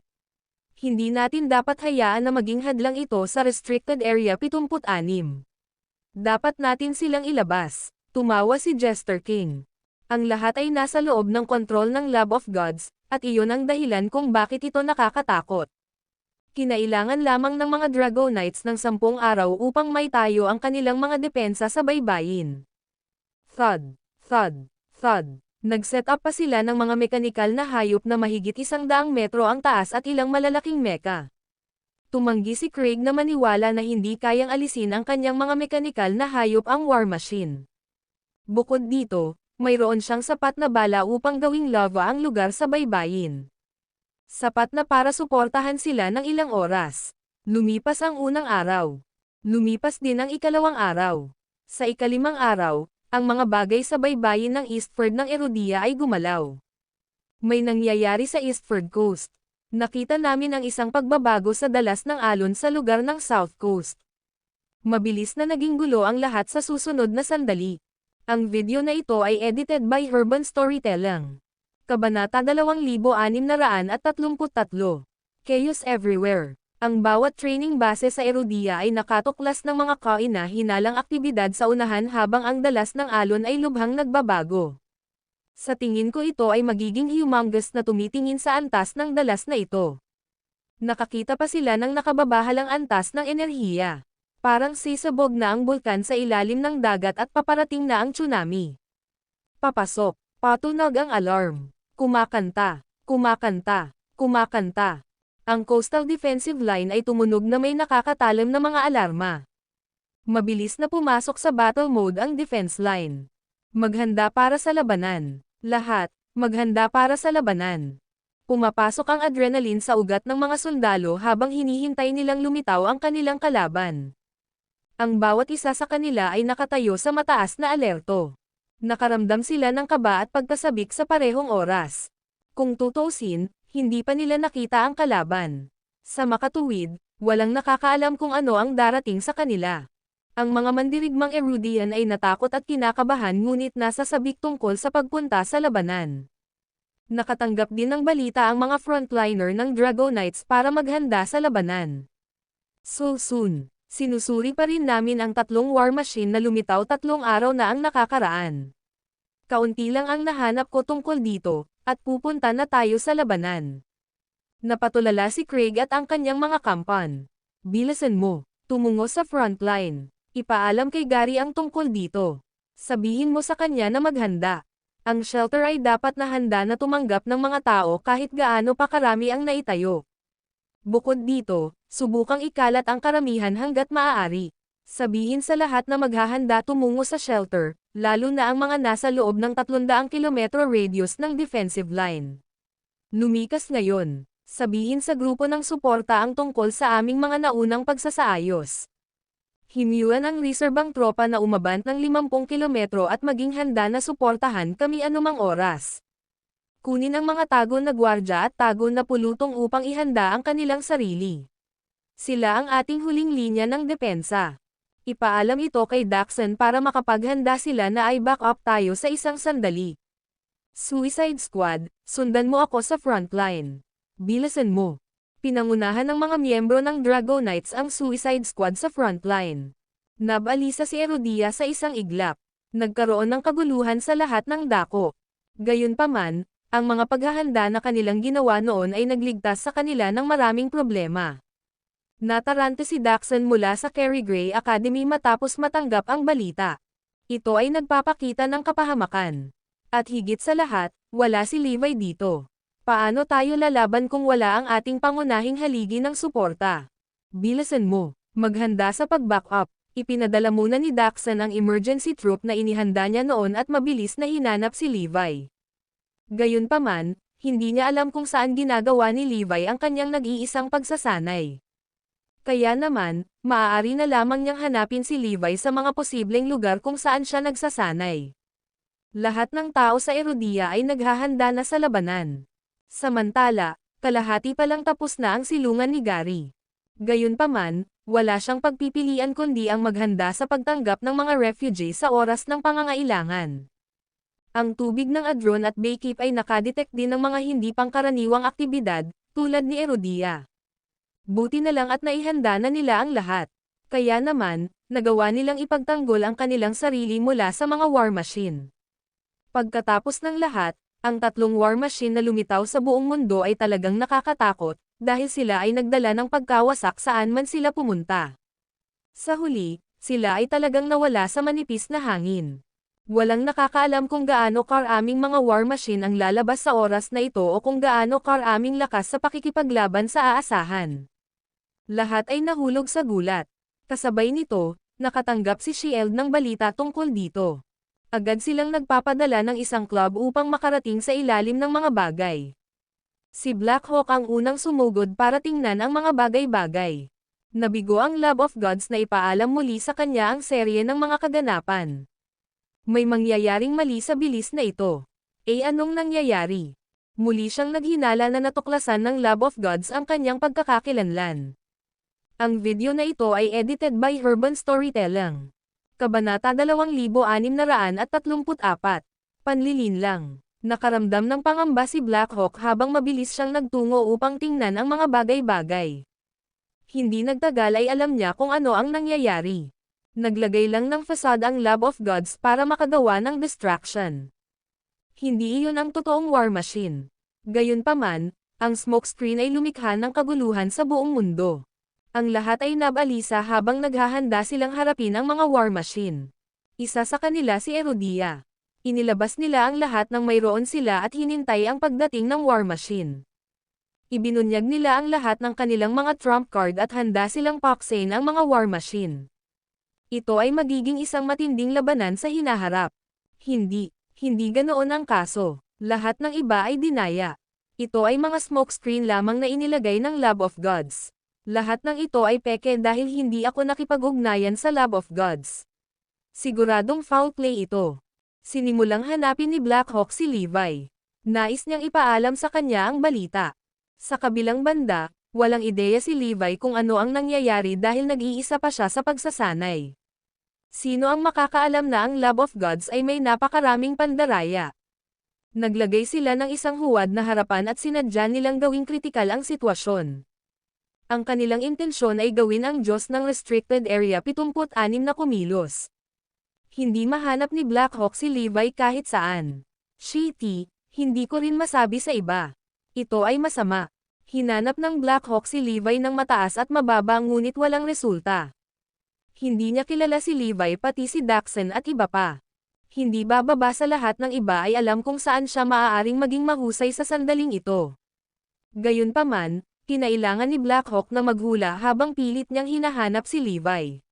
Hindi natin dapat hayaan na maging hadlang ito sa Restricted Area 76. Dapat natin silang ilabas. Tumawa si Jester King. Ang lahat ay nasa loob ng kontrol ng Lab of Gods, at iyon ang dahilan kung bakit ito nakakatakot. Kinailangan lamang ng mga Dragonites ng 10 araw upang maitayo ang kanilang mga depensa sa baybayin. Thud, thud, thud. Nag-set up pa sila ng mga mekanikal na hayop na mahigit 100 metro ang taas at ilang malalaking mecha. Tumanggi si Craig na maniwala na hindi kayang alisin ang kanyang mga mekanikal na hayop ang War Machine. Bukod dito, mayroon siyang sapat na bala upang gawing lava ang lugar sa baybayin. Sapat na para suportahan sila ng ilang oras. Lumipas ang unang araw. Lumipas din ang ikalawang araw. Sa ikalimang araw, ang mga bagay sa baybayin ng Eastford ng Erudia ay gumalaw. May nangyayari sa Eastford Coast. Nakita namin ang isang pagbabago sa dalas ng alon sa lugar ng South Coast. Mabilis na naging gulo ang lahat sa susunod na sandali. Ang video na ito ay edited by Urban Storytelling. Kabanata 2633. Chaos Everywhere. Ang bawat training base sa Erudia ay nakatuklas ng mga kaina-hinalang aktibidad sa unahan habang ang dalas ng alon ay lubhang nagbabago. Sa tingin ko ito ay magiging humongous na tumitingin sa antas ng dalas na ito. Nakakita pa sila ng nakababahalang antas ng enerhiya. Parang sisabog na ang bulkan sa ilalim ng dagat at paparating na ang tsunami. Papasok. Patunog ang alarm. Kumakanta. Kumakanta. Kumakanta. Ang Coastal Defensive Line ay tumunog na may nakakatalim na mga alarma. Mabilis na pumasok sa battle mode ang defense line. Maghanda para sa labanan. Lahat, maghanda para sa labanan. Pumapasok ang adrenaline sa ugat ng mga sundalo habang hinihintay nilang lumitaw ang kanilang kalaban. Ang bawat isa sa kanila ay nakatayo sa mataas na alerto. Nakaramdam sila ng kaba at pagkasabik sa parehong oras. Kung tutuusin, hindi pa nila nakita ang kalaban. Sa makatuwid, walang nakakaalam kung ano ang darating sa kanila. Ang mga mandirigmang Erudian ay natakot at kinakabahan ngunit nasa sabik tungkol sa pagpunta sa labanan. Nakatanggap din ng balita ang mga frontliner ng Dragonites para maghanda sa labanan. So soon, sinusuri pa rin namin ang 3 war machine na lumitaw 3 araw na ang nakakaraan. Kaunti lang ang nahanap ko tungkol dito, at pupunta na tayo sa labanan. Napatulala si Craig at ang kanyang mga kampan. Bilisan mo, tumungo sa frontline. Ipaalam kay Gary ang tungkol dito. Sabihin mo sa kanya na maghanda. Ang shelter ay dapat na handa na tumanggap ng mga tao kahit gaano pa karami ang naitayo. Bukod dito, subukang ikalat ang karamihan hanggat maaari. Sabihin sa lahat na maghahanda tumungo sa shelter, lalo na ang mga nasa loob ng 300 kilometro radius ng defensive line. Lumikas ngayon. Sabihin sa grupo ng suporta ang tungkol sa aming mga naunang pagsasaayos. Himyuan ang reserbang tropa na umabant ng 50 kilometro at maging handa na suportahan kami anumang oras. Kunin ang mga tago na gwardya at tago na pulutong upang ihanda ang kanilang sarili. Sila ang ating huling linya ng depensa. Ipaalam ito kay Daxon para makapaghanda sila na ay back up tayo sa isang sandali. Suicide Squad, sundan mo ako sa frontline. Bilisan mo. Pinangunahan ng mga miyembro ng Dragonites ang Suicide Squad sa frontline. Nabalisa si Erudia sa isang iglap. Nagkaroon ng kaguluhan sa lahat ng dako. Gayunpaman, ang mga paghahanda na kanilang ginawa noon ay nagligtas sa kanila ng maraming problema. Natarante si Daxon mula sa Carrie Gray Academy matapos matanggap ang balita. Ito ay nagpapakita ng kapahamakan. At higit sa lahat, wala si Levi dito. Paano tayo lalaban kung wala ang ating pangunahing haligi ng suporta? Bilisan mo, maghanda sa pag-back up. Ipinadala muna ni Daxon ang emergency troop na inihanda niya noon at mabilis na hinanap si Levi. Gayunpaman, hindi niya alam kung saan ginagawa ni Levi ang kanyang nag-iisang pagsasanay. Kaya naman, maaari na lamang niyang hanapin si Levi sa mga posibleng lugar kung saan siya nagsasanay. Lahat ng tao sa Erodia ay naghahanda na sa labanan. Samantala, kalahati pa lang tapos na ang silungan ni Gary. Gayunpaman, wala siyang pagpipilian kundi ang maghanda sa pagtanggap ng mga refugee sa oras ng pangangailangan. Ang tubig ng Adron at Baykeep ay nakadetect din ng mga hindi pangkaraniwang aktibidad, tulad ni Erodia. Buti na lang at naihanda na nila ang lahat. Kaya naman, nagawa nilang ipagtanggol ang kanilang sarili mula sa mga war machine. Pagkatapos ng lahat, ang 3 war machine na lumitaw sa buong mundo ay talagang nakakatakot, dahil sila ay nagdala ng pagkawasak saan man sila pumunta. Sa huli, sila ay talagang nawala sa manipis na hangin. Walang nakakaalam kung gaano karaming mga war machine ang lalabas sa oras na ito o kung gaano karaming lakas sa pakikipaglaban sa aasahan. Lahat ay nahulog sa gulat. Kasabay nito, nakatanggap si Shield ng balita tungkol dito. Agad silang nagpapadala ng isang club upang makarating sa ilalim ng mga bagay. Si Black Hawk ang unang sumugod para tingnan ang mga bagay-bagay. Nabigo ang Lab of Gods na ipaalam muli sa kanya ang serye ng mga kaganapan. May mangyayaring mali sa bilis na ito. Anong nangyayari? Muli siyang naghinala na natuklasan ng Lab of Gods ang kanyang pagkakakilanlan. Ang video na ito ay edited by Urban Storytelling. Kabanata 2634. Panlilinlang. Nakaramdam ng pangamba si Black Hawk habang mabilis siyang nagtungo upang tingnan ang mga bagay-bagay. Hindi nagtagal ay alam niya kung ano ang nangyayari. Naglagay lang ng facade ang Lab of Gods para makagawa ng distraction. Hindi iyon ang totoong war machine. Gayunpaman, ang smokescreen ay lumikha ng kaguluhan sa buong mundo. Ang lahat ay nabalisa habang naghahanda silang harapin ang mga war machine. Isa sa kanila si Erodia. Inilabas nila ang lahat ng mayroon sila at hinintay ang pagdating ng war machine. Ibinunyag nila ang lahat ng kanilang mga trump card at handa silang paksain ang mga war machine. Ito ay magiging isang matinding labanan sa hinaharap. Hindi ganoon ang kaso. Lahat ng iba ay dinaya. Ito ay mga smokescreen lamang na inilagay ng Lab of Gods. Lahat ng ito ay peke dahil hindi ako nakipag-ugnayan sa Lab of Gods. Siguradong foul play ito. Sinimulang hanapin ni Black Hawk si Levi. Nais niyang ipaalam sa kanya ang balita. Sa kabilang banda, walang ideya si Levi kung ano ang nangyayari dahil nag-iisa pa siya sa pagsasanay. Sino ang makakaalam na ang Lab of Gods ay may napakaraming pandaraya? Naglagay sila ng isang huwad na harapan at sinadya nilang gawing kritikal ang sitwasyon. Ang kanilang intensyon ay gawin ang Diyos ng Restricted Area 76 na kumilos. Hindi mahanap ni Black Hawk si Levi kahit saan. Shitty, hindi ko rin masabi sa iba. Ito ay masama. Hinanap ng Black Hawk si Levi ng mataas at mababa ngunit walang resulta. Hindi niya kilala si Levi pati si Daxon at iba pa. Hindi bababa sa lahat ng iba ay alam kung saan siya maaaring maging mahusay sa sandaling ito. Gayunpaman, kinailangan ni Black Hawk na maghula habang pilit niyang hinahanap si Levi.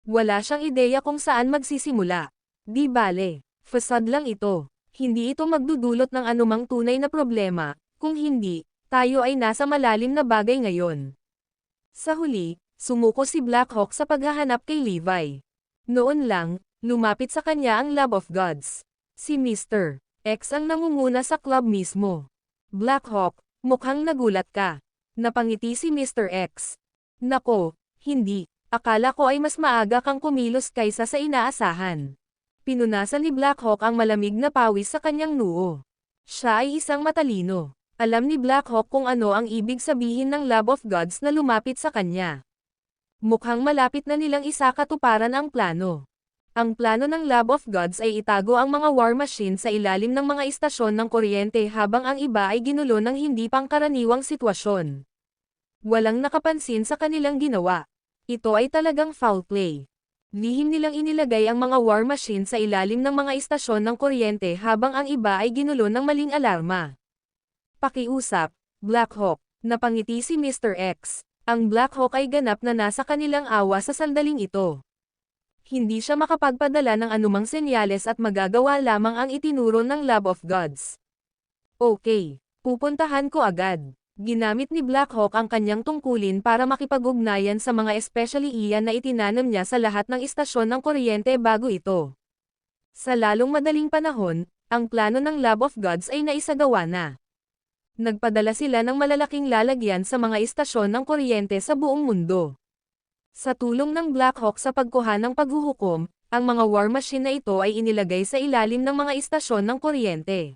Wala siyang ideya kung saan magsisimula. Di bale, facade lang ito. Hindi ito magdudulot ng anumang tunay na problema, kung hindi, tayo ay nasa malalim na bagay ngayon. Sa huli, sumuko si Black Hawk sa paghahanap kay Levi. Noon lang, lumapit sa kanya ang Lab of Gods. Si Mr. X ang nangunguna sa club mismo. Black Hawk, mukhang nagulat ka. Napangiti si Mr. X. Nako, hindi. Akala ko ay mas maaga kang kumilos kaysa sa inaasahan. Pinunasan ni Black Hawk ang malamig na pawis sa kanyang noo. Siya ay isang matalino. Alam ni Black Hawk kung ano ang ibig sabihin ng Lab of Gods na lumapit sa kanya. Mukhang malapit na nilang isakatuparan ang plano. Ang plano ng Lab of Gods ay itago ang mga war machine sa ilalim ng mga istasyon ng kuryente habang ang iba ay ginulo ng hindi pangkaraniwang sitwasyon. Walang nakapansin sa kanilang ginawa. Ito ay talagang foul play. Lihim nilang inilagay ang mga war machine sa ilalim ng mga istasyon ng kuryente habang ang iba ay ginulo ng maling alarma. Pakiusap, Black Hawk, napangiti si Mr. X. Ang Black Hawk ay ganap na nasa kanilang awa sa sandaling ito. Hindi siya makapagpadala ng anumang senyales at magagawa lamang ang itinuro ng Lab of Gods. Okay, pupuntahan ko agad. Ginamit ni Blackhawk ang kanyang tungkulin para makipag-ugnayan sa mga especially iyan na itinanam niya sa lahat ng istasyon ng kuryente bago ito. Sa lalong madaling panahon, ang plano ng Lab of Gods ay naisagawa na. Nagpadala sila ng malalaking lalagyan sa mga istasyon ng kuryente sa buong mundo. Sa tulong ng Blackhawk sa pagkuha ng paghuhukom, ang mga war machine na ito ay inilagay sa ilalim ng mga istasyon ng kuryente.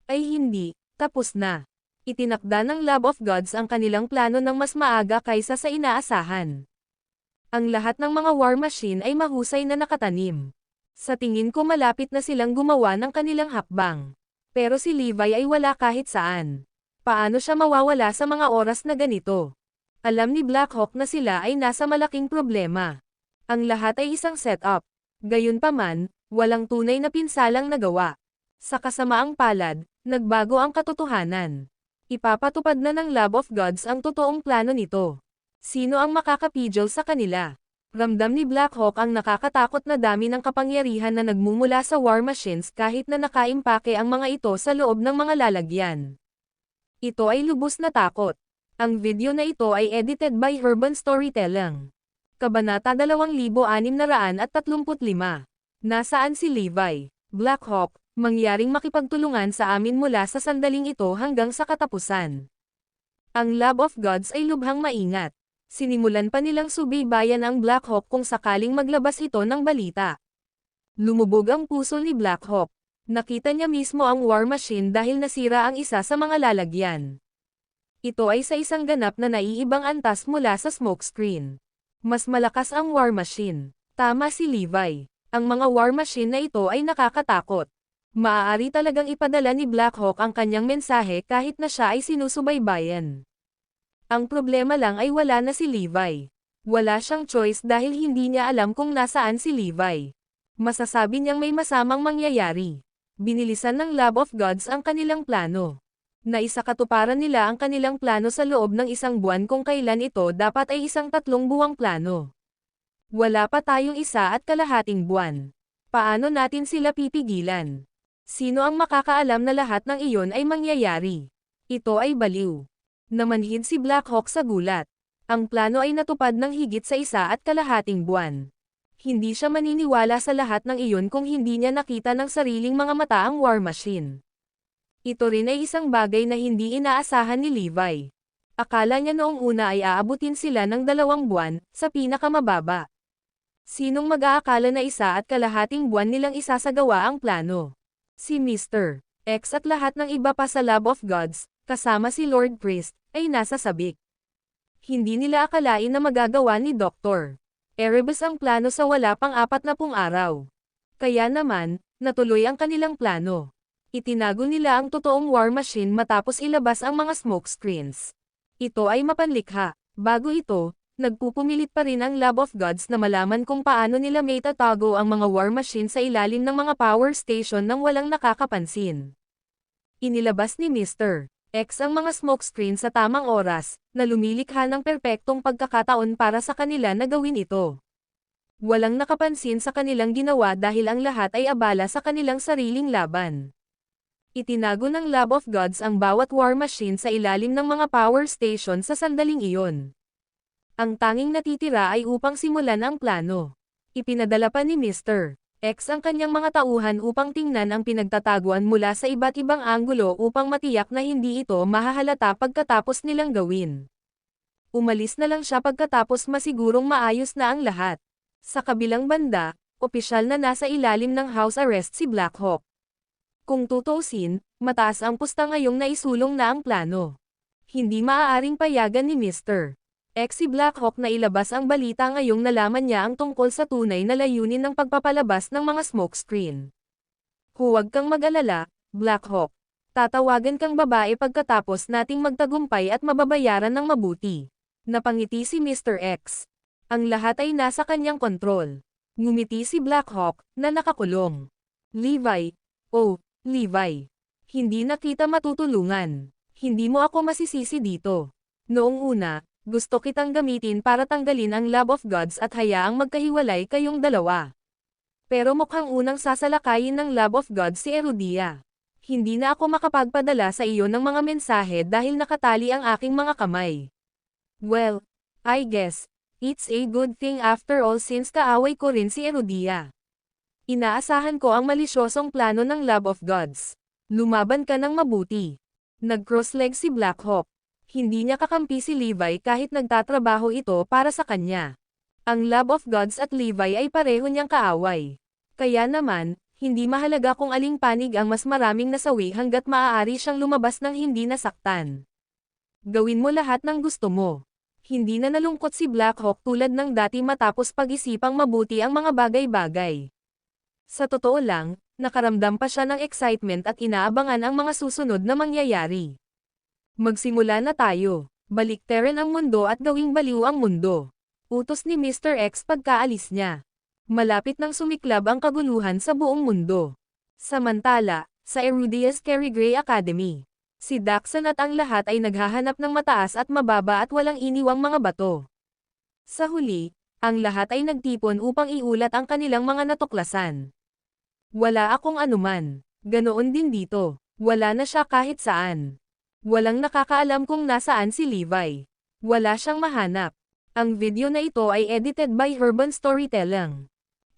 Ay hindi, tapos na. Itinakda ng Lab of Gods ang kanilang plano ng mas maaga kaysa sa inaasahan. Ang lahat ng mga war machine ay mahusay na nakatanim. Sa tingin ko malapit na silang gumawa ng kanilang hakbang. Pero si Levi ay wala kahit saan. Paano siya mawawala sa mga oras na ganito? Alam ni Blackhawk na sila ay nasa malaking problema. Ang lahat ay isang setup. Gayunpaman, walang tunay na pinsalang nagawa. Sa kasamaang palad, nagbago ang katotohanan. Ipapatupad na ng Lab of Gods ang totoong plano nito. Sino ang makakapigil sa kanila? Ramdam ni Blackhawk ang nakakatakot na dami ng kapangyarihan na nagmumula sa war machines kahit na nakaimpake ang mga ito sa loob ng mga lalagyan. Ito ay lubos na takot. Ang video na ito ay edited by Urban Storytelling. Kabanata 2635. Nasaan si Levi? Blackhawk, mangyaring makipagtulungan sa amin mula sa sandaling ito hanggang sa katapusan. Ang Lab of Gods ay lubhang maingat. Sinimulan pa nilang subaybayan ang Blackhawk kung sakaling maglabas ito ng balita. Lumubog ang puso ni Blackhawk. Nakita niya mismo ang war machine dahil nasira ang isa sa mga lalagyan. Ito ay sa isang ganap na naiibang antas mula sa smokescreen. Mas malakas ang war machine. Tama si Levi. Ang mga war machine na ito ay nakakatakot. Maaari talagang ipadala ni Blackhawk ang kanyang mensahe kahit na siya ay sinusubaybayan. Ang problema lang ay wala na si Levi. Wala siyang choice dahil hindi niya alam kung nasaan si Levi. Masasabi niyang may masamang mangyayari. Binilisan ng Lab of Gods ang kanilang plano. Naisakatuparan nila ang kanilang plano sa loob ng isang buwan kung kailan ito dapat ay isang 3 buwang plano. Wala pa tayong 1.5 buwan. Paano natin sila pipigilan? Sino ang makakaalam na lahat ng iyon ay mangyayari? Ito ay baliw. Namanhid si Blackhawk sa gulat. Ang plano ay natupad ng higit sa 1.5 buwan. Hindi siya maniniwala sa lahat ng iyon kung hindi niya nakita ng sariling mga mata ang war machine. Ito rin ay isang bagay na hindi inaasahan ni Levi. Akala niya noong una ay aabutin sila ng 2 buwan, sa pinakamababa. Sinong mag-aakala na 1.5 buwan nilang isasagawa ang plano? Si Mr. X at lahat ng iba pa sa Lab of Gods, kasama si Lord Priest, ay nasa sabik. Hindi nila akalain na magagawa ni Dr. Erebus ang plano sa wala pang 40 araw. Kaya naman, natuloy ang kanilang plano. Itinago nila ang totoong war machine matapos ilabas ang mga smoke screens. Ito ay mapanlikha. Bago ito, nagpupumilit pa rin ang Lab of Gods na malaman kung paano nila may tatago ang mga war machine sa ilalim ng mga power station nang walang nakakapansin. Inilabas ni Mr. X ang mga smokescreen sa tamang oras, na lumilikha ng perpektong pagkakataon para sa kanila na gawin ito. Walang nakapansin sa kanilang ginawa dahil ang lahat ay abala sa kanilang sariling laban. Itinago ng Lab of Gods ang bawat war machine sa ilalim ng mga power station sa sandaling iyon. Ang tanging natitira ay upang simulan ang plano. Ipinadala pa ni Mr. X ang kanyang mga tauhan upang tingnan ang pinagtataguan mula sa iba't ibang anggulo upang matiyak na hindi ito mahahalata pagkatapos nilang gawin. Umalis na lang siya pagkatapos masigurong maayos na ang lahat. Sa kabilang banda, opisyal na nasa ilalim ng house arrest si Blackhawk. Kung tutuusin, mataas ang pusta ngayong naisulong na ang plano. Hindi maaaring payagan ni Mr. X si Blackhawk na ilabas ang balita ngayong nalaman niya ang tungkol sa tunay na layunin ng pagpapalabas ng mga smokescreen. Huwag kang mag-alala, Blackhawk. Tatawagan kang babae pagkatapos nating magtagumpay at mababayaran ng mabuti. Napangiti si Mr. X. Ang lahat ay nasa kanyang kontrol. Ngumiti si Blackhawk, na nakakulong. Levi. Oh, Levi. Hindi na kita matutulungan. Hindi mo ako masisisi dito. Noong una, Gusto kitang gamitin para tanggalin ang Love of Gods at hayaang magkahiwalay kayong dalawa. Pero mukhang unang sasalakayin ng Love of Gods si Erudia. Hindi na ako makapagpadala sa iyo ng mga mensahe dahil nakatali ang aking mga kamay. Well, I guess, it's a good thing after all since kaaway ko rin si Erudia. Inaasahan ko ang malisyosong plano ng Love of Gods. Lumaban ka ng mabuti. Nag-cross-leg si Blackhawk. Hindi niya kakampi si Levi kahit nagtatrabaho ito para sa kanya. Ang Love of Gods at Levi ay pareho niyang kaaway. Kaya naman, hindi mahalaga kung aling panig ang mas maraming nasawi hanggat maaari siyang lumabas ng hindi nasaktan. Gawin mo lahat ng gusto mo. Hindi na nalungkot si Blackhawk tulad ng dati matapos pag-isipang mabuti ang mga bagay-bagay. Sa totoo lang, nakaramdam pa siya ng excitement at inaabangan ang mga susunod na mangyayari. Magsimula na tayo. Baliktarin ang mundo at gawing baliw ang mundo. Utos ni Mr. X pagkaalis niya. Malapit nang sumiklab ang kaguluhan sa buong mundo. Samantala, sa Erudia's Carry Gray Academy, si Daxon at ang lahat ay naghahanap ng mataas at mababa at walang iniwang mga bato. Sa huli, ang lahat ay nagtipon upang iulat ang kanilang mga natuklasan. Wala akong anuman. Ganoon din dito. Wala na siya kahit saan. Walang nakakaalam kung nasaan si Levi. Wala siyang mahanap. Ang video na ito ay edited by Herban Storytelling.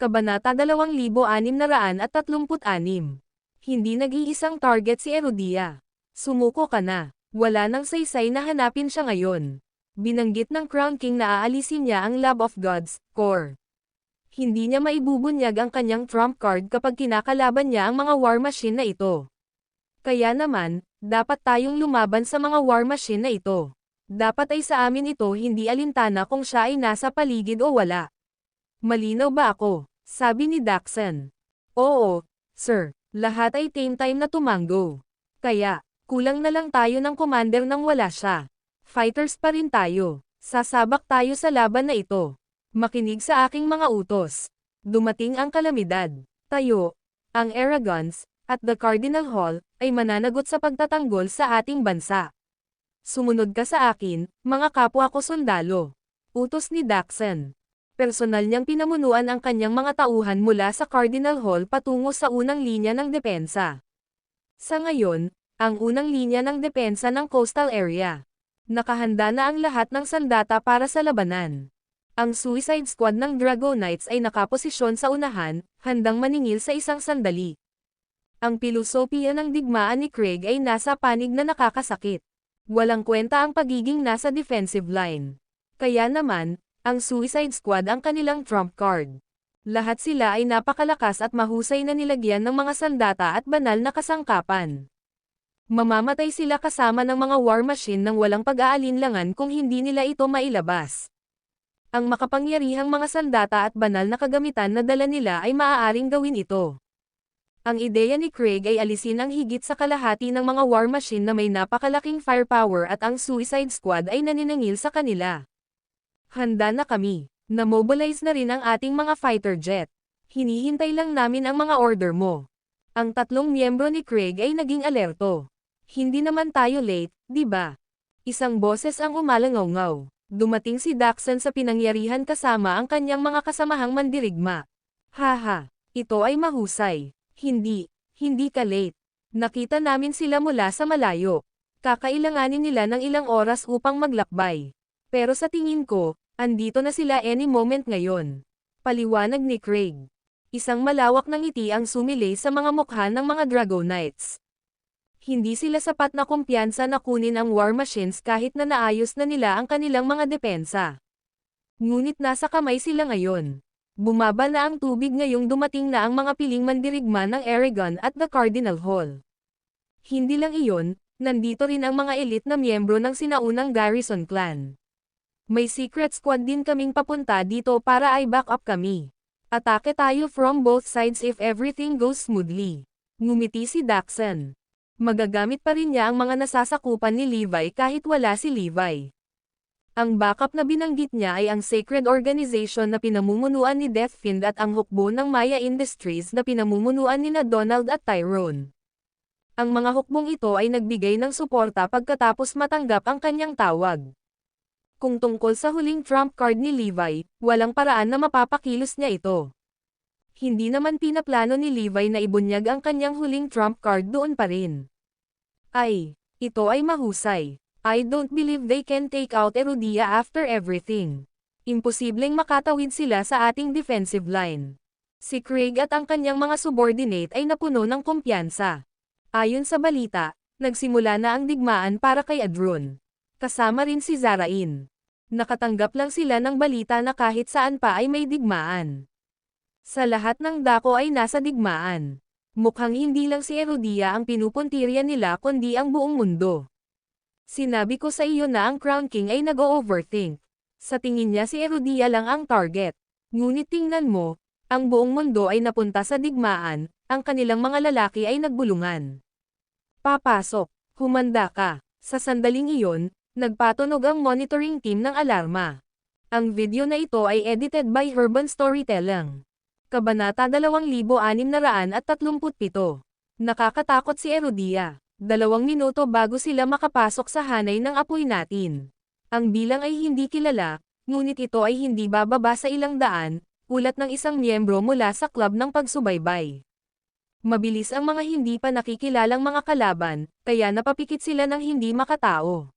Kabanata 2636. Hindi nag-iisang target si Erudia. Sumuko ka na. Wala nang saysay na hanapin siya ngayon. Binanggit ng Crown King na aalisin niya ang Love of Gods, core. Hindi niya maibubunyag ang kanyang trump card kapag kinakalaban niya ang mga war machine na ito. Kaya naman, dapat tayong lumaban sa mga war machine na ito. Dapat ay sa amin ito hindi alintana kung siya ay nasa paligid o wala. Malinaw ba ako? Sabi ni Daxon. Oo, sir. Lahat ay game time na tumango. Kaya, kulang na lang tayo ng commander nang wala siya. Fighters pa rin tayo. Sasabak tayo sa laban na ito. Makinig sa aking mga utos. Dumating ang kalamidad. Tayo, ang Aragons, at the Cardinal Hall, ay mananagot sa pagtatanggol sa ating bansa. Sumunod ka sa akin, mga kapwa ko sundalo. Utos ni Daxon. Personal niyang pinamunuan ang kanyang mga tauhan mula sa Cardinal Hall patungo sa unang linya ng depensa. Sa ngayon, ang unang linya ng depensa ng coastal area. Nakahanda na ang lahat ng sandata para sa labanan. Ang Suicide Squad ng Dragonites ay nakaposisyon sa unahan, handang maningil sa isang sandali. Ang pilosopiya ng digmaan ni Craig ay nasa panig na nakakasakit. Walang kwenta ang pagiging nasa defensive line. Kaya naman, ang Suicide Squad ang kanilang trump card. Lahat sila ay napakalakas at mahusay na nilagyan ng mga sandata at banal na kasangkapan. Mamamatay sila kasama ng mga war machine nang walang pag-aalinlangan kung hindi nila ito mailabas. Ang makapangyarihang mga sandata at banal na kagamitan na dala nila ay maaaring gawin ito. Ang ideya ni Craig ay alisin ang higit sa kalahati ng mga war machine na may napakalaking firepower at ang Suicide Squad ay naniningil sa kanila. Handa na kami. Na-mobilize na rin ang ating mga fighter jet. Hinihintay lang namin ang mga order mo. Ang tatlong miyembro ni Craig ay naging alerto. Hindi naman tayo late, di ba? Isang boses ang umalangaw-ngaw. Dumating si Daxon sa pinangyarihan kasama ang kanyang mga kasamahang mandirigma. Haha, ito ay mahusay. Hindi ka late. Nakita namin sila mula sa malayo. Kakailanganin nila ng ilang oras upang maglakbay. Pero sa tingin ko, andito na sila any moment ngayon. Paliwanag ni Craig. Isang malawak na ngiti ang sumilay sa mga mukha ng mga Dragonites. Hindi sila sapat na kumpiyansa na kunin ang war machines kahit na naayos na nila ang kanilang mga depensa. Ngunit nasa kamay sila ngayon. Bumaba na ang tubig ngayong dumating na ang mga piling mandirigma ng Aragon at the Cardinal Hall. Hindi lang iyon, nandito rin ang mga elite na miyembro ng sinaunang Garrison Clan. May secret squad din kaming papunta dito para ay back up kami. Atake tayo from both sides if everything goes smoothly. Ngumiti si Daxon. Magagamit pa rin niya ang mga nasasakupan ni Levi kahit wala si Levi. Ang backup na binanggit niya ay ang Sacred Organization na pinamumunuan ni Deathfiend at ang hukbo ng Maya Industries na pinamumunuan ni Donald at Tyrone. Ang mga hukbong ito ay nagbigay ng suporta pagkatapos matanggap ang kanyang tawag. Kung tungkol sa huling trump card ni Levi, walang paraan na mapapakilos niya ito. Hindi naman pinaplano ni Levi na ibunyag ang kanyang huling trump card doon pa rin. Ay, ito ay mahusay. I don't believe they can take out Erudia after everything. Imposibleng makatawid sila sa ating defensive line. Si Craig at ang kanyang mga subordinate ay napuno ng kumpiyansa. Ayon sa balita, nagsimula na ang digmaan para kay Adron. Kasama rin si Zarain. Nakatanggap lang sila ng balita na kahit saan pa ay may digmaan. Sa lahat ng dako ay nasa digmaan. Mukhang hindi lang si Erudia ang pinupuntirya nila kundi ang buong mundo. Sinabi ko sa iyo na ang Crown King ay nag-o-overthink. Sa tingin niya si Erudia lang ang target. Ngunit tingnan mo, ang buong mundo ay napunta sa digmaan, ang kanilang mga lalaki ay nagbulungan. Papasok, humanda ka. Sa sandaling iyon, nagpatunog ang monitoring team ng alarma. Ang video na ito ay edited by Urban Storytelling. Kabanata 2637. Nakakatakot si Erudia. 2 minuto bago sila makapasok sa hanay ng apoy natin. Ang bilang ay hindi kilala, ngunit ito ay hindi bababa sa 100, ulat ng isang miyembro mula sa club ng pagsubaybay. Mabilis ang mga hindi pa nakikilalang mga kalaban, kaya napapikit sila ng hindi makatao.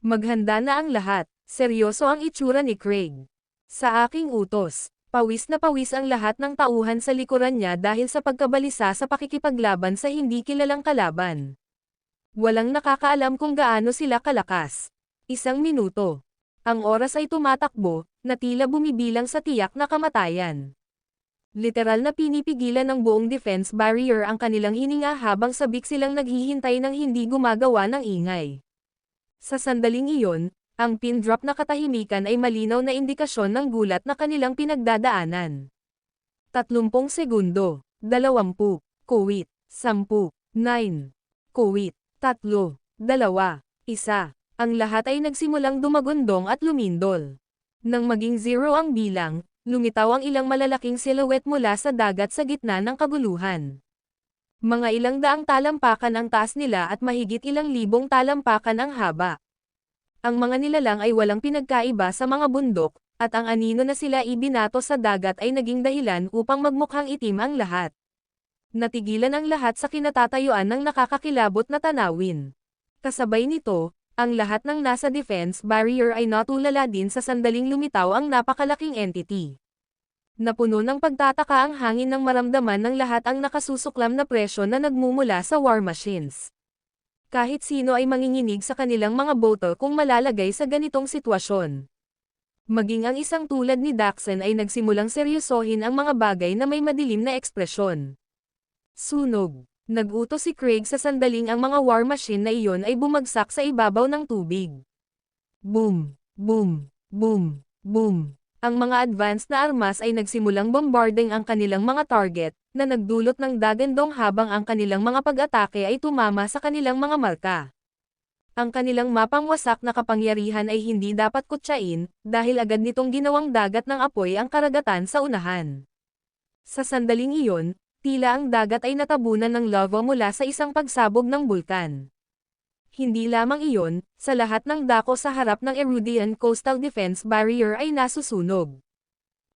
Maghanda na ang lahat, seryoso ang itsura ni Craig. Sa aking utos, pawis na pawis ang lahat ng tauhan sa likuran niya dahil sa pagkabalisa sa pakikipaglaban sa hindi kilalang kalaban. Walang nakakaalam kung gaano sila kalakas. 1 minuto. Ang oras ay tumatakbo, na tila bumibilang sa tiyak na kamatayan. Literal na pinipigilan ng buong defense barrier ang kanilang hininga habang sabik silang naghihintay ng hindi gumagawa ng ingay. Sa sandaling iyon, ang pin drop na katahimikan ay malinaw na indikasyon ng gulat na kanilang pinagdadaanan. 30 segundo, 20, kuwit, 10, 9, kuwit, 3, 2, 1. Ang lahat ay nagsimulang dumagundong at lumindol. Nang maging 0 ang bilang, lumitaw ang ilang malalaking silhouette mula sa dagat sa gitna ng kaguluhan. Mga ilang daang talampakan ang taas nila at mahigit ilang libong talampakan ang haba. Ang mga nilalang ay walang pinagkaiba sa mga bundok, at ang anino na sila ibinato sa dagat ay naging dahilan upang magmukhang itim ang lahat. Natigilan ang lahat sa kinatatayuan ng nakakakilabot na tanawin. Kasabay nito, ang lahat ng nasa defense barrier ay natulala din sa sandaling lumitaw ang napakalaking entity. Napuno ng pagtataka ang hangin nang maramdaman ng lahat ang nakasusuklam na presyo na nagmumula sa war machines. Kahit sino ay manginginig sa kanilang mga boto kung malalagay sa ganitong sitwasyon. Maging ang isang tulad ni Daxon ay nagsimulang seryosohin ang mga bagay na may madilim na ekspresyon. Sunog. Nag-utos si Craig sa sandaling ang mga war machine na iyon ay bumagsak sa ibabaw ng tubig. Boom, boom, boom, boom. Ang mga advanced na armas ay nagsimulang bombarding ang kanilang mga target, na nagdulot ng dagandong habang ang kanilang mga pag-atake ay tumama sa kanilang mga marka. Ang kanilang mapang wasak na kapangyarihan ay hindi dapat kutsain, dahil agad nitong ginawang dagat ng apoy ang karagatan sa unahan. Sa sandaling iyon, tila ang dagat ay natabunan ng lava mula sa isang pagsabog ng bulkan. Hindi lamang iyon, sa lahat ng dako sa harap ng Erudian Coastal Defense Barrier ay nasusunog.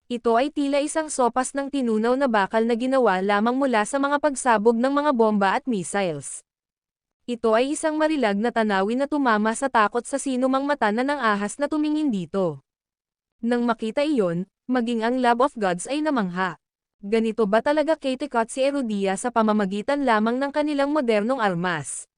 Ito ay tila isang sopas ng tinunaw na bakal na ginawa lamang mula sa mga pagsabog ng mga bomba at missiles. Ito ay isang marilag na tanawin na tumama sa takot sa sinumang mata na ng ahas na tumingin dito. Nang makita iyon, maging ang Lab of Gods ay namangha. Ganito ba talaga kitikot si Erudia sa pamamagitan lamang ng kanilang modernong armas?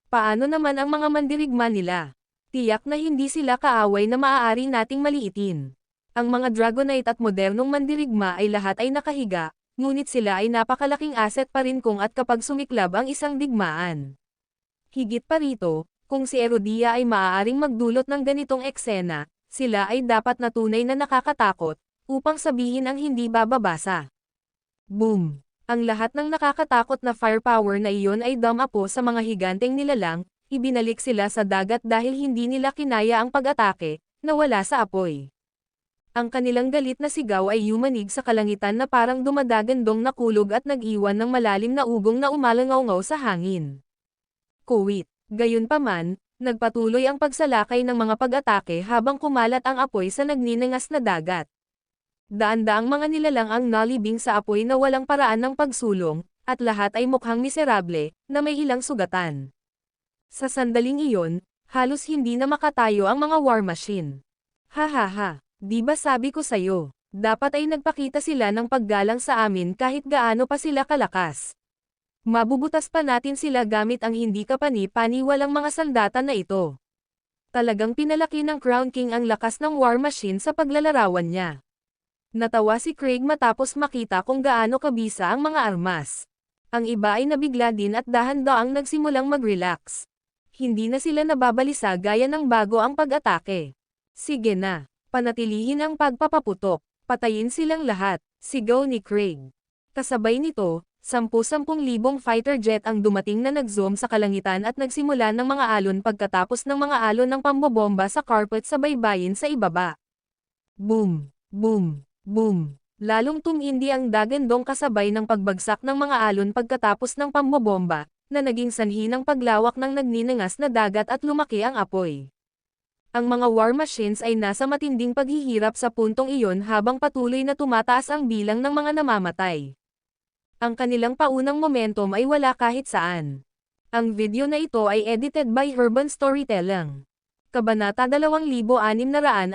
Paano naman ang mga mandirigma nila? Tiyak na hindi sila kaaway na maaari nating maliitin. Ang mga Dragonite at modernong mandirigma ay lahat ay nakahiga, ngunit sila ay napakalaking asset pa rin kung at kapag sumiklab ang isang digmaan. Higit pa rito, kung si Erudia ay maaaring magdulot ng ganitong eksena, sila ay dapat na tunay na nakakatakot, upang sabihin ang hindi bababasa. Boom! Ang lahat ng nakakatakot na firepower na iyon ay dumapo sa mga higanteng nilalang, ibinalik sila sa dagat dahil hindi nila kinaya ang pag-atake, nawala sa apoy. Ang kanilang galit na sigaw ay yumanig sa kalangitan na parang dumadagandong na kulog at nag-iwan ng malalim na ugong na umalangaw sa hangin. Kuwit. Gayunpaman, Nagpatuloy ang pagsalakay ng mga pag-atake habang kumalat ang apoy sa nagniningas na dagat. Daan-daang mga nilalang ang nalibing sa apoy na walang paraan ng pagsulong, at lahat ay mukhang miserable, na may ilang sugatan. Sa sandaling iyon, halos hindi na makatayo ang mga war machine. Hahaha, di ba sabi ko sayo, dapat ay nagpakita sila ng paggalang sa amin kahit gaano pa sila kalakas. Mabubutas pa natin sila gamit ang hindi kapani-paniwalang mga sandata na ito. Talagang pinalaki ng Crown King ang lakas ng war machine sa paglalarawan niya. Natawa si Craig matapos makita kung gaano kabisa ang mga armas. Ang iba ay nabigla din at dahan-daang nagsimulang mag-relax. Hindi na sila nababalisa gaya ng bago ang pag-atake. Sige na, panatilihin ang pagpapaputok, patayin silang lahat, sigaw ni Craig. Kasabay nito, 10,000 fighter jet ang dumating na nag-zoom sa kalangitan at nagsimula ng mga alon pagkatapos ng mga alon ng pambobomba sa carpet sa baybayin sa ibaba. Boom! Boom! Boom! Lalong tumindi ang dagandong kasabay ng pagbagsak ng mga alon pagkatapos ng pambobomba, na naging sanhi ng paglawak ng nagniningas na dagat at lumaki ang apoy. Ang mga war machines ay nasa matinding paghihirap sa puntong iyon habang patuloy na tumataas ang bilang ng mga namamatay. Ang kanilang paunang momentum ay wala kahit saan. Ang video na ito ay edited by Urban Storytelling. Kabanata 2638.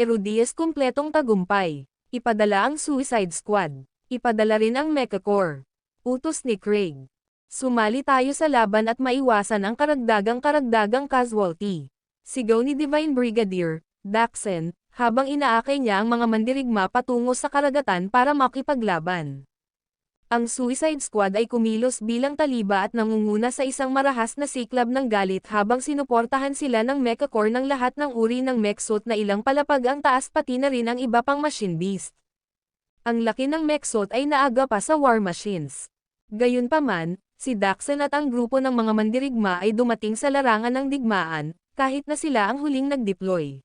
Erudias kumpletong tagumpay. Ipadala ang Suicide Squad. Ipadala rin ang Mechacorps. Utos ni Craig. Sumali tayo sa laban at maiwasan ang karagdagang casualty. Sigaw ni Divine Brigadier Daxon, habang inaakay niya ang mga mandirigma patungo sa karagatan para makipaglaban. Ang Suicide Squad ay kumilos bilang taliba at nangunguna sa isang marahas na siklab ng galit habang sinuportahan sila ng Mechacorps ng lahat ng uri ng mech suit na ilang palapag ang taas pati na rin ang iba pang machine beast. Ang laki ng mech suit ay naaga pa sa war machines. Gayunpaman, si Daxon at ang grupo ng mga mandirigma ay dumating sa larangan ng digmaan, kahit na sila ang huling nag-deploy.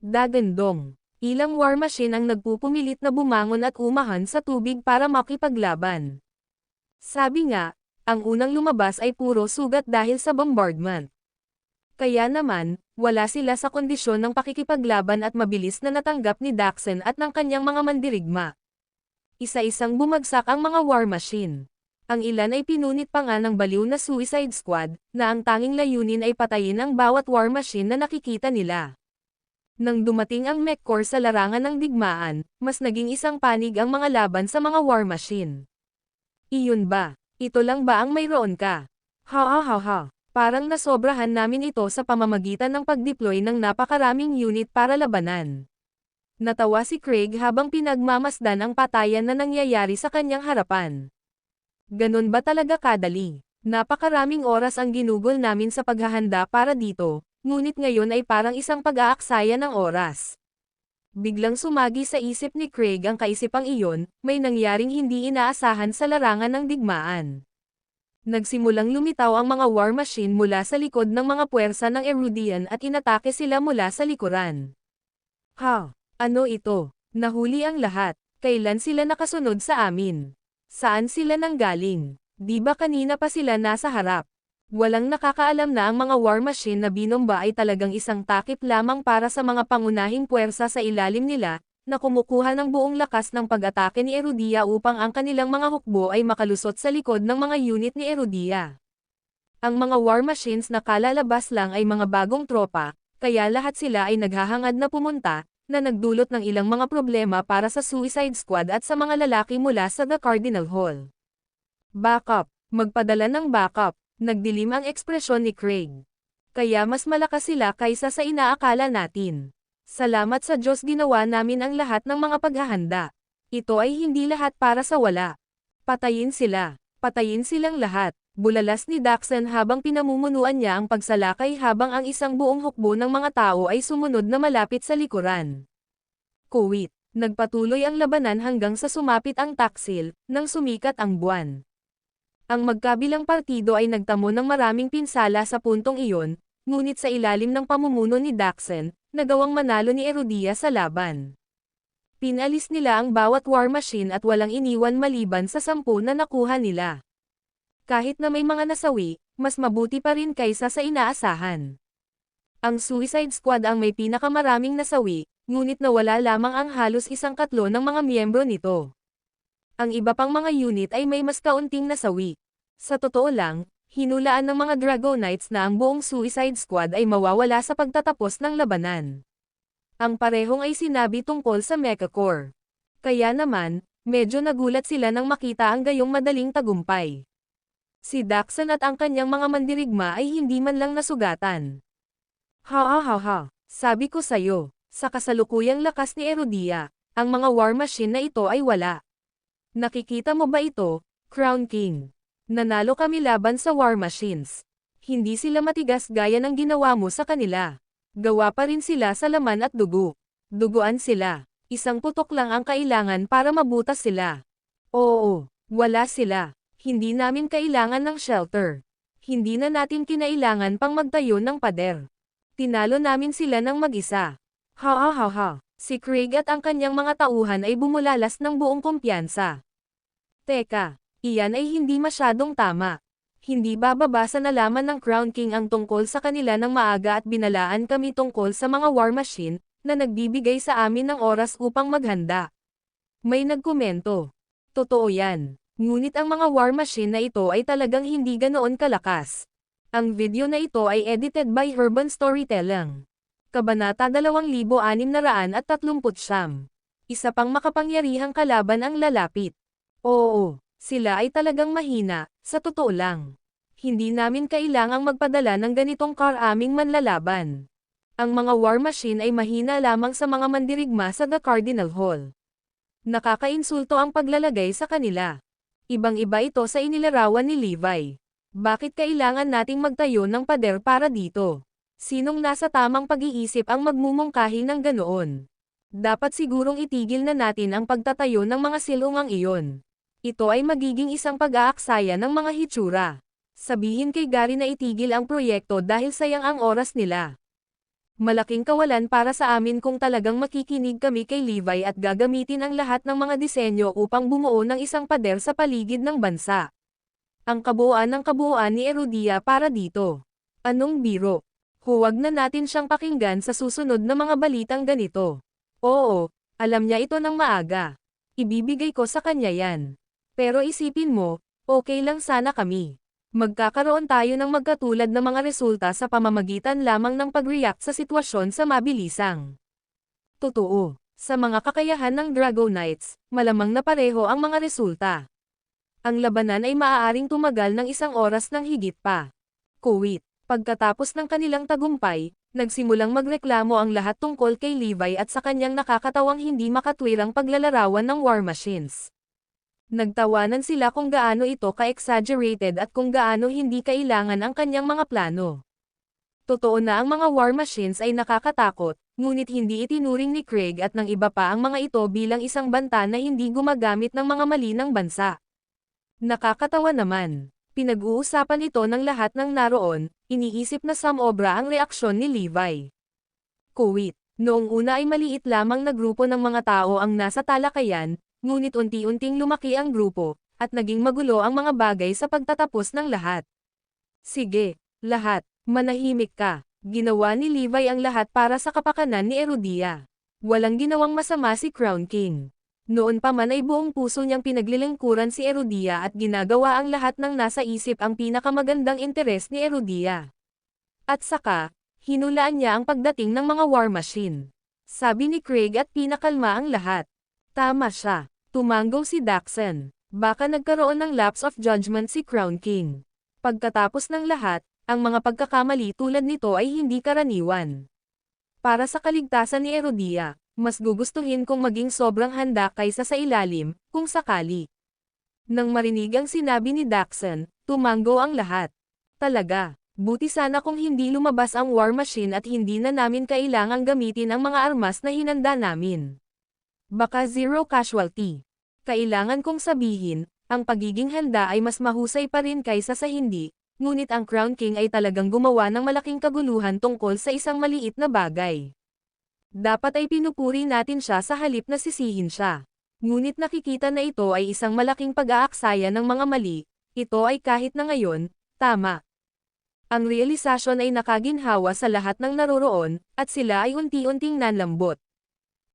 Dagandong. Ilang war machine ang nagpupumilit na bumangon at umahan sa tubig para makipaglaban. Sabi nga, ang unang lumabas ay puro sugat dahil sa bombardment. Kaya naman, wala sila sa kondisyon ng pakikipaglaban at mabilis na natanggap ni Daxon at ng kanyang mga mandirigma. Isa-isang bumagsak ang mga war machine. Ang ilan ay pinunit pa nga ng baliw na Suicide Squad, na ang tanging layunin ay patayin ang bawat war machine na nakikita nila. Nang dumating ang Mechcorps sa larangan ng digmaan, mas naging isang panig ang mga laban sa mga war machine. Iyon ba? Ito lang ba ang mayroon ka? Ha. Parang nasobrahan namin ito sa pamamagitan ng pag-deploy ng napakaraming unit para labanan. Natawa si Craig habang pinagmamasdan ang patayan na nangyayari sa kanyang harapan. Ganun ba talaga kadali? Napakaraming oras ang ginugol namin sa paghahanda para dito. Ngunit ngayon ay parang isang pag-aaksaya ng oras. Biglang sumagi sa isip ni Craig ang kaisipang iyon, may nangyaring hindi inaasahan sa larangan ng digmaan. Nagsimulang lumitaw ang mga war machine mula sa likod ng mga puwersa ng Erudian at inatake sila mula sa likuran. Ano ito? Nahuli ang lahat. Kailan sila nakasunod sa amin? Saan sila nanggaling? Di ba kanina pa sila nasa harap? Walang nakakaalam na ang mga war machine na binomba ay talagang isang takip lamang para sa mga pangunahing puwersa sa ilalim nila, na kumukuha ng buong lakas ng pag-atake ni Erudia upang ang kanilang mga hukbo ay makalusot sa likod ng mga unit ni Erudia. Ang mga war machines na kalalabas lang ay mga bagong tropa, kaya lahat sila ay naghahangad na pumunta, na nagdulot ng ilang mga problema para sa Suicide Squad at sa mga lalaki mula sa The Cardinal Hall. Backup. Magpadala ng backup. Nagdilim ang ekspresyon ni Craig. Kaya mas malakas sila kaysa sa inaakala natin. Salamat sa Diyos ginawa namin ang lahat ng mga paghahanda. Ito ay hindi lahat para sa wala. Patayin sila. Patayin silang lahat. Bulalas ni Daxon habang pinamumunuan niya ang pagsalakay habang ang isang buong hukbo ng mga tao ay sumunod na malapit sa likuran. Kuwit. Nagpatuloy ang labanan hanggang sa sumapit ang taksil, nang sumikat ang buwan. Ang magkabilang partido ay nagtamo ng maraming pinsala sa puntong iyon, ngunit sa ilalim ng pamumuno ni Daxon, nagawang manalo ni Erudia sa laban. Pinalis nila ang bawat war machine at walang iniwan maliban sa 10 na nakuha nila. Kahit na may mga nasawi, Mas mabuti pa rin kaysa sa inaasahan. Ang Suicide Squad ang may pinakamaraming nasawi, ngunit nawala lamang ang halos 1/3 ng mga miyembro nito. Ang iba pang mga unit ay may mas kaunting nasawi. Sa totoo lang, hinulaan ng mga Dragonites na ang buong Suicide Squad ay mawawala sa pagtatapos ng labanan. Ang parehong ay sinabi tungkol sa Mechacorps. Kaya naman, medyo nagulat sila nang makita ang gayong madaling tagumpay. Si Daxon at ang kanyang mga mandirigma ay hindi man lang nasugatan. Ha, sabi ko sayo, sa kasalukuyang lakas ni Erudia, ang mga war machine na ito ay wala. Nakikita mo ba ito, Crown King? Nanalo kami laban sa war machines. Hindi sila matigas gaya ng ginawa mo sa kanila. Gawa pa rin sila sa laman at dugo. Duguan sila. Isang putok lang ang kailangan para mabutas sila. Oo, wala sila. Hindi namin kailangan ng shelter. Hindi na natin kinailangan pang magtayo ng pader. Tinalo namin sila ng mag-isa. Ha. Si Craig at ang kanyang mga tauhan ay bumulalas ng buong kumpiyansa. Teka, iyan ay hindi masyadong tama. Hindi bababa sa nalaman ng Crown King ang tungkol sa kanila ng maaga at binalaan kami tungkol sa mga war machine na nagbibigay sa amin ng oras upang maghanda. May nagkomento. Totoo yan. Ngunit ang mga war machine na ito ay talagang hindi ganoon kalakas. Ang video na ito ay edited by Urban Storytelling. Kabanata 2639. Isa pang makapangyarihang kalaban ang lalapit. Oo, sila ay talagang mahina, sa totoo lang. Hindi namin kailangang magpadala ng ganitong karaming manlalaban. Ang mga war machine ay mahina lamang sa mga mandirigma sa The Cardinal Hall. Nakakainsulto ang paglalagay sa kanila. Ibang-iba ito sa inilarawan ni Levi. Bakit kailangan nating magtayo ng pader para dito? Sinong nasa tamang pag-iisip ang magmumungkahi ng ganoon? Dapat sigurong itigil na natin ang pagtatayo ng mga silungang iyon. Ito ay magiging isang pag-aaksaya ng mga hitsura. Sabihin kay Gary na itigil ang proyekto dahil sayang ang oras nila. Malaking kawalan para sa amin kung talagang makikinig kami kay Levi at gagamitin ang lahat ng mga disenyo upang bumuo ng isang pader sa paligid ng bansa. Ang kabuuan ng kabuuan ni Erudia para dito. Anong biro? Huwag na natin siyang pakinggan sa susunod na mga balitang ganito. Oo, alam niya ito ng maaga. Ibibigay ko sa kanya yan. Pero isipin mo, okay lang sana kami. Magkakaroon tayo ng magkatulad na mga resulta sa pamamagitan lamang ng pag-react sa sitwasyon sa mabilisang. Totoo, sa mga kakayahan ng Dragonites, malamang na pareho ang mga resulta. Ang labanan ay maaaring tumagal ng 1 oras ng higit pa. Kuwait, pagkatapos ng kanilang tagumpay, nagsimulang magreklamo ang lahat tungkol kay Levi at sa kanyang nakakatawang hindi makatwirang paglalarawan ng war machines. Nagtawanan sila kung gaano ito ka-exaggerated at kung gaano hindi kailangan ang kanyang mga plano. Totoo na ang mga war machines ay nakakatakot, ngunit hindi itinuring ni Craig at ng iba pa ang mga ito bilang isang banta na hindi gumagamit ng mga mali ng bansa. Nakakatawa naman. Pinag-uusapan ito ng lahat ng naroon, iniisip na samobra ang reaksyon ni Levi. Kuwait, noong una ay maliit lamang na grupo ng mga tao ang nasa talakayan, ngunit unti-unting lumaki ang grupo, at naging magulo ang mga bagay sa pagtatapos ng lahat. Sige, lahat, manahimik ka. Ginawa ni Levi ang lahat para sa kapakanan ni Erudia. Walang ginawang masama si Crown King. Noon pa man ay buong puso niyang pinaglilingkuran si Erudia at ginagawa ang lahat ng nasa isip ang pinakamagandang interes ni Erudia. At saka, hinulaan niya ang pagdating ng mga war machine. Sabi ni Craig at pinakalma ang lahat. Tama siya. Tumanggo si Daxon. Baka nagkaroon ng lapse of judgment si Crown King. Pagkatapos ng lahat, ang mga pagkakamali tulad nito ay hindi karaniwan. Para sa kaligtasan ni Erudia, mas gugustuhin kong maging sobrang handa kaysa sa ilalim, kung sakali. Nang marinig ang sinabi ni Daxon, tumanggo ang lahat. Talaga, buti sana kung hindi lumabas ang war machine at hindi na namin kailangang gamitin ang mga armas na hinanda namin. Baka zero casualty. Kailangan kong sabihin, ang pagiging handa ay mas mahusay pa rin kaysa sa hindi, ngunit ang Crown King ay talagang gumawa ng malaking kaguluhan tungkol sa isang maliit na bagay. Dapat ay pinupuri natin siya sa halip na sisihin siya. Ngunit nakikita na ito ay isang malaking pag-aaksaya ng mga mali, ito ay kahit na ngayon, tama. Ang realisasyon ay nakaginhawa sa lahat ng naroroon, at sila ay unti-unting nanlambot.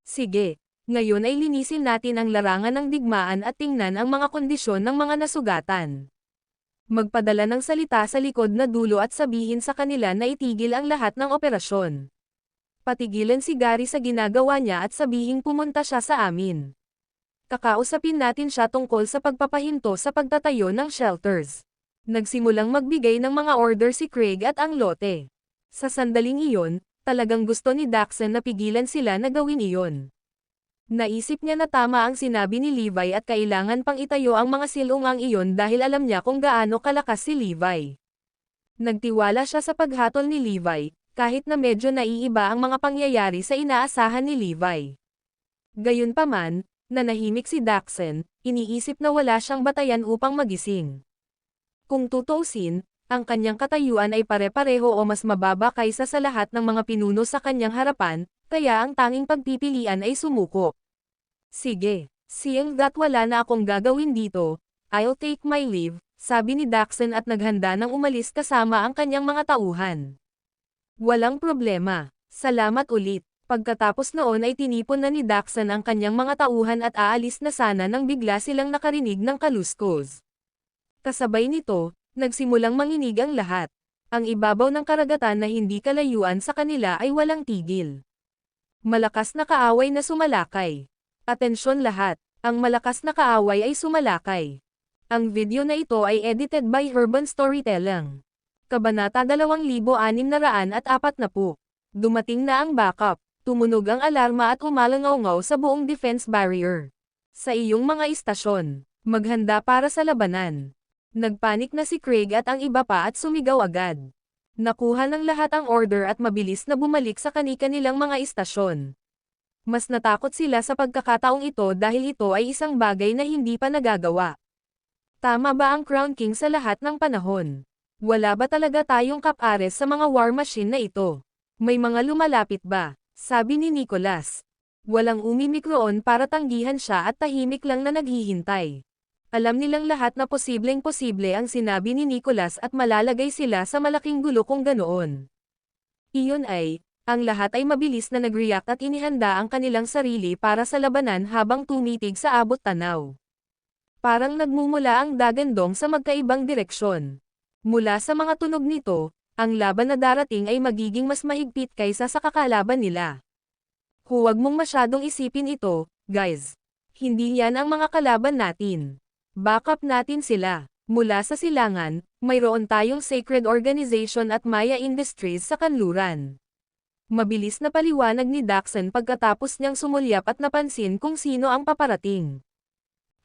Sige, ngayon ay linisin natin ang larangan ng digmaan at tingnan ang mga kondisyon ng mga nasugatan. Magpadala ng salita sa likod na dulo at sabihin sa kanila na itigil ang lahat ng operasyon. Patigilan si Gary sa ginagawa niya at sabihing pumunta siya sa amin. Kakausapin natin siya tungkol sa pagpapahinto sa pagtatayo ng shelters. Nagsimulang magbigay ng mga order si Craig at ang lote. Sa sandaling iyon, talagang gusto ni Daxon na pigilan sila na gawin iyon. Naisip niya na tama ang sinabi ni Levi at kailangan pang itayo ang mga silungang iyon dahil alam niya kung gaano kalakas si Levi. Nagtiwala siya sa paghatol ni Levi, kahit na medyo naiiba ang mga pangyayari sa inaasahan ni Levi. Gayunpaman, nanahimik si Daxon, iniisip na wala siyang batayan upang magising. Kung tutuusin, ang kanyang katayuan ay pare-pareho o mas mababa kaysa sa lahat ng mga pinuno sa kanyang harapan, kaya ang tanging pagpipilian ay sumuko. Sige, seeing that wala na akong gagawin dito, I'll take my leave, sabi ni Daxon at naghanda ng umalis kasama ang kanyang mga tauhan. Walang problema, salamat ulit. Pagkatapos noon ay tinipon na ni Daxon ang kanyang mga tauhan at aalis na sana nang bigla silang nakarinig ng kaluskos. Kasabay nito, nagsimulang manginig ang lahat. Ang ibabaw ng karagatan na hindi kalayuan sa kanila ay walang tigil. Malakas na kaaway na sumalakay. Atensyon lahat, ang malakas na kaaway ay sumalakay. Ang video na ito ay edited by Urban Storytelling. Kabanata 2640. Dumating na ang backup. Tumunog ang alarma at umalangaw-ngaw sa buong defense barrier. Sa iyong mga istasyon, maghanda para sa labanan. Nagpanik na si Craig at ang iba pa at sumigaw agad. Nakuha ng lahat ang order at mabilis na bumalik sa kani-kanilang mga istasyon. Mas natakot sila sa pagkakataong ito dahil ito ay isang bagay na hindi pa nagagawa. Tama ba ang Crown King sa lahat ng panahon? Wala ba talaga tayong kapares sa mga war machine na ito? May mga lumalapit ba? Sabi ni Nicholas. Walang umimikroon para tanggihan siya at tahimik lang na naghihintay. Alam nilang lahat na posibleng-posible ang sinabi ni Nicholas at malalagay sila sa malaking gulo kung ganoon. Iyon ay, ang lahat ay mabilis na nag-react at inihanda ang kanilang sarili para sa labanan habang tumitig sa abot tanaw. Parang nagmumula ang dagandong sa magkaibang direksyon. Mula sa mga tunog nito, ang laban na darating ay magiging mas mahigpit kaysa sa kakalaban nila. Huwag mong masyadong isipin ito, guys. Hindi yan ang mga kalaban natin. Backup natin sila. Mula sa silangan, mayroon tayong Sacred Organization at Maya Industries sa kanluran. Mabilis na paliwanag ni Daxon pagkatapos niyang sumulyap at napansin kung sino ang paparating.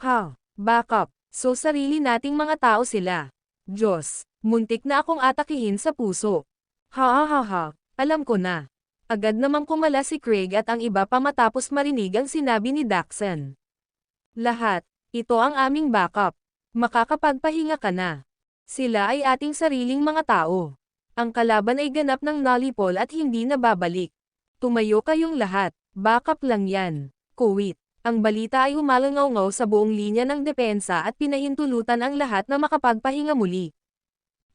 Ha, backup, so sarili nating mga tao sila. Diyos, muntik na akong atakihin sa puso. Ha ha ha ha, alam ko na. Agad namang kumala si Craig at ang iba pa matapos marinig ang sinabi ni Daxon. Lahat, ito ang aming backup. Makakapagpahinga ka na. Sila ay ating sariling mga tao. Ang kalaban ay ganap ng nalipol at hindi na babalik. Tumayo kayong lahat, backup lang yan. Kuwit. Ang balita ay umalangaw-ngaw sa buong linya ng depensa at pinahintulutan ang lahat na makapagpahinga muli.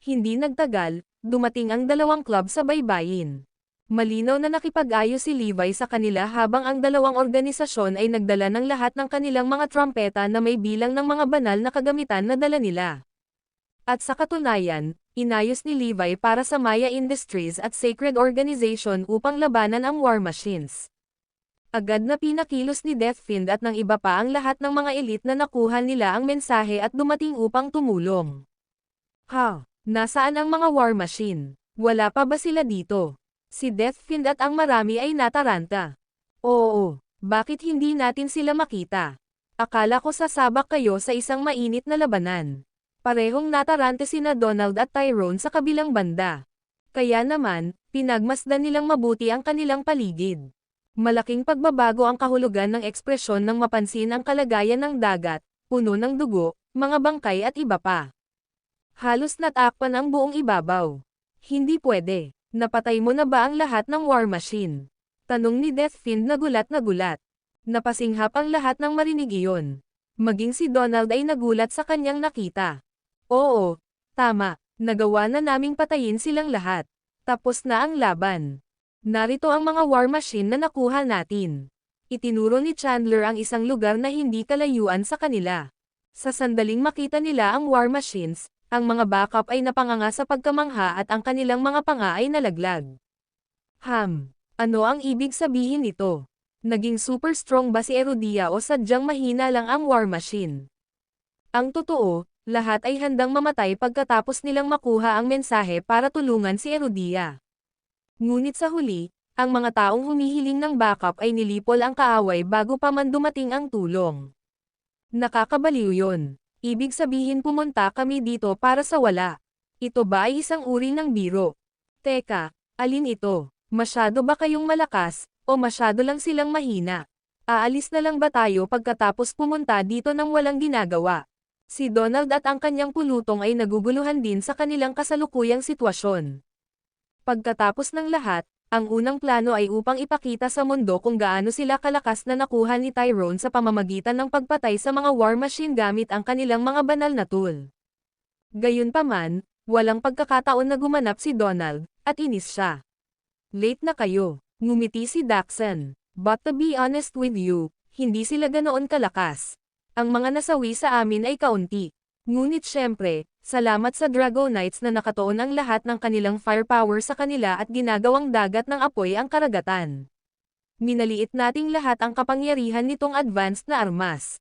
Hindi nagtagal, dumating ang dalawang club sa baybayin. Malinaw na nakipag-ayos si Levi sa kanila habang ang dalawang organisasyon ay nagdala ng lahat ng kanilang mga trumpeta na may bilang ng mga banal na kagamitan na dala nila. At sa katunayan, inayos ni Levi para sa Maya Industries at Sacred Organization upang labanan ang war machines. Agad na pinakilos ni Deathfiend at ng iba pa ang lahat ng mga elite na nakuha nila ang mensahe at dumating upang tumulong. Ha? Nasaan ang mga war machine? Wala pa ba sila dito? Si Deathfiend at ang marami ay nataranta. Oo, bakit hindi natin sila makita? Akala ko sasabak kayo sa isang mainit na labanan. Parehong natarante sina Donald at Tyrone sa kabilang banda. Kaya naman, pinagmasdan nilang mabuti ang kanilang paligid. Malaking pagbabago ang kahulugan ng ekspresyon nang mapansin ang kalagayan ng dagat, puno ng dugo, mga bangkay at iba pa. Halos natakpan ang buong ibabaw. Hindi pwede. Napatay mo na ba ang lahat ng war machine? Tanong ni Deathfiend na gulat na gulat. Napasinghap ang lahat ng marinig iyon. Maging si Donald ay nagulat sa kanyang nakita. Oo, tama. Nagawa na naming patayin silang lahat. Tapos na ang laban. Narito ang mga war machine na nakuha natin. Itinuro ni Chandler ang isang lugar na hindi kalayuan sa kanila. Sa sandaling makita nila ang war machines, ang mga backup ay napanganga sa pagkamangha at ang kanilang mga panga ay nalaglag. Ano ang ibig sabihin nito? Naging super strong ba si Erudia o sadyang mahina lang ang war machine? Ang totoo, lahat ay handang mamatay pagkatapos nilang makuha ang mensahe para tulungan si Erudia. Ngunit sa huli, ang mga taong humihiling ng backup ay nilipol ang kaaway bago pa man dumating ang tulong. Nakakabaliw yon. Ibig sabihin pumunta kami dito para sa wala. Ito ba ay isang uri ng biro? Teka, alin ito? Masyado ba kayong malakas, o masyado lang silang mahina? Aalis na lang ba tayo pagkatapos pumunta dito nang walang ginagawa? Si Donald at ang kanyang pulutong ay naguguluhan din sa kanilang kasalukuyang sitwasyon. Pagkatapos ng lahat, ang unang plano ay upang ipakita sa mundo kung gaano sila kalakas na nakuha ni Tyrone sa pamamagitan ng pagpatay sa mga war machine gamit ang kanilang mga banal na tool. Gayunpaman, walang pagkakataon na gumanap si Donald, at inis siya. Late na kayo, ngumiti si Daxon. But to be honest with you, hindi sila ganoon kalakas. Ang mga nasawi sa amin ay kaunti. Ngunit syempre, salamat sa Dragonites na nakatuon ang lahat ng kanilang firepower sa kanila at ginagawang dagat ng apoy ang karagatan. Minaliit nating lahat ang kapangyarihan nitong advanced na armas.